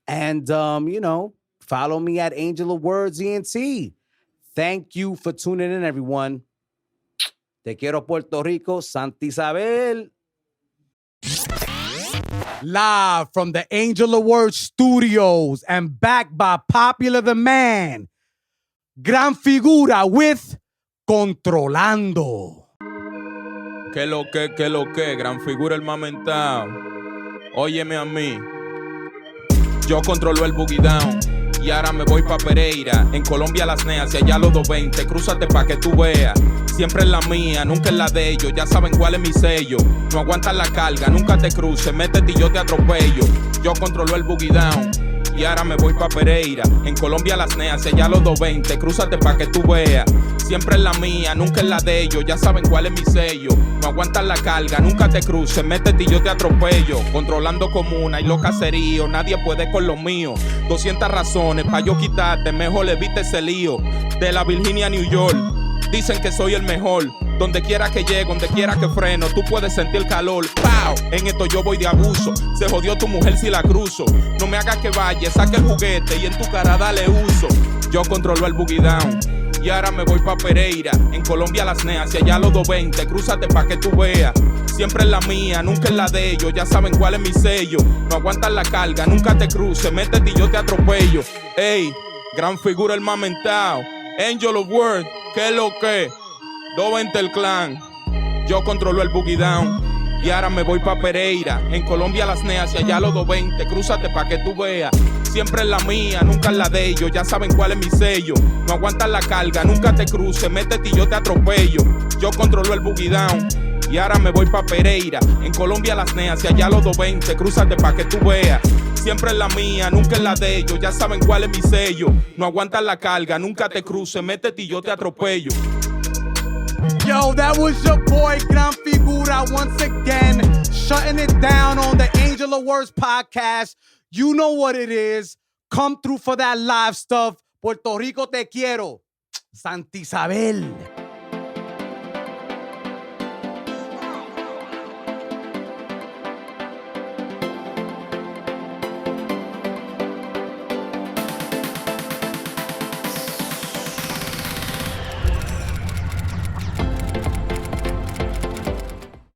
[SPEAKER 1] And, follow me at Angel of Words ENT. Thank you for tuning in, everyone. Te quiero, Puerto Rico, Santa Isabel. Live from the Angel of Words Studios and backed by Popular the Man, Gran Figura with Controlando.
[SPEAKER 3] Que lo que, Gran Figura el mamentao. Óyeme a mí. Yo controlo el boogie down. Y ahora me voy pa' Pereira. En Colombia las neas y allá los 220. Crúzate pa' que tú veas. Siempre es la mía, nunca es la de ellos. Ya saben cuál es mi sello. No aguantas la carga, nunca te cruces. Métete y yo te atropello. Yo controlo el boogie down. Y ahora me voy pa' Pereira. En Colombia las neas y allá los 220. Crúzate pa' que tú veas. Siempre es la mía, nunca es la de ellos. Ya saben cuál es mi sello. No aguantas la carga, nunca te cruces. Métete y yo te atropello. Controlando comuna y los caseríos. Nadie puede con lo mío. 200 razones pa' yo quitarte. Mejor evite ese lío. De la Virginia a New York. Dicen que soy el mejor. Donde quiera que llego, donde quiera que freno, tú puedes sentir el calor. ¡Pau! En esto yo voy de abuso. Se jodió tu mujer si la cruzo. No me hagas que vaya, saque el juguete y en tu cara dale uso. Yo controlo el boogie down. Y ahora me voy pa' Pereira. En Colombia las neas y allá los 220. Crúzate pa' que tú veas. Siempre es la mía, nunca es la de ellos. Ya saben cuál es mi sello. No aguantas la carga, nunca te cruces. Métete y yo te atropello. Ey, Gran Figura el mamentao. Angel of Words, ¿qué es lo que? 220 el clan. Yo controlo el boogie down. Y ahora me voy pa' Pereira. En Colombia las neas y allá los 220. Crúzate pa' que tú veas. Siempre es la mía, nunca es la de ellos. Ya saben cuál es mi sello. No aguantas la carga, nunca te cruces. Métete y yo te atropello. Yo controlo el boogie down. Y ahora me voy pa' Pereira. En Colombia las neas y allá los 220. Crúzate pa' que tú veas. Siempre es la mía, nunca es la de ellos. Ya saben cuál es mi sello. No aguantas la carga, nunca te cruces. Métete y yo te atropello.
[SPEAKER 1] Yo, that was your boy, Gran Figura, once again, shutting it down on the Angel of Words podcast. You know what it is. Come through for that live stuff. Puerto Rico, te quiero. Santa Isabel.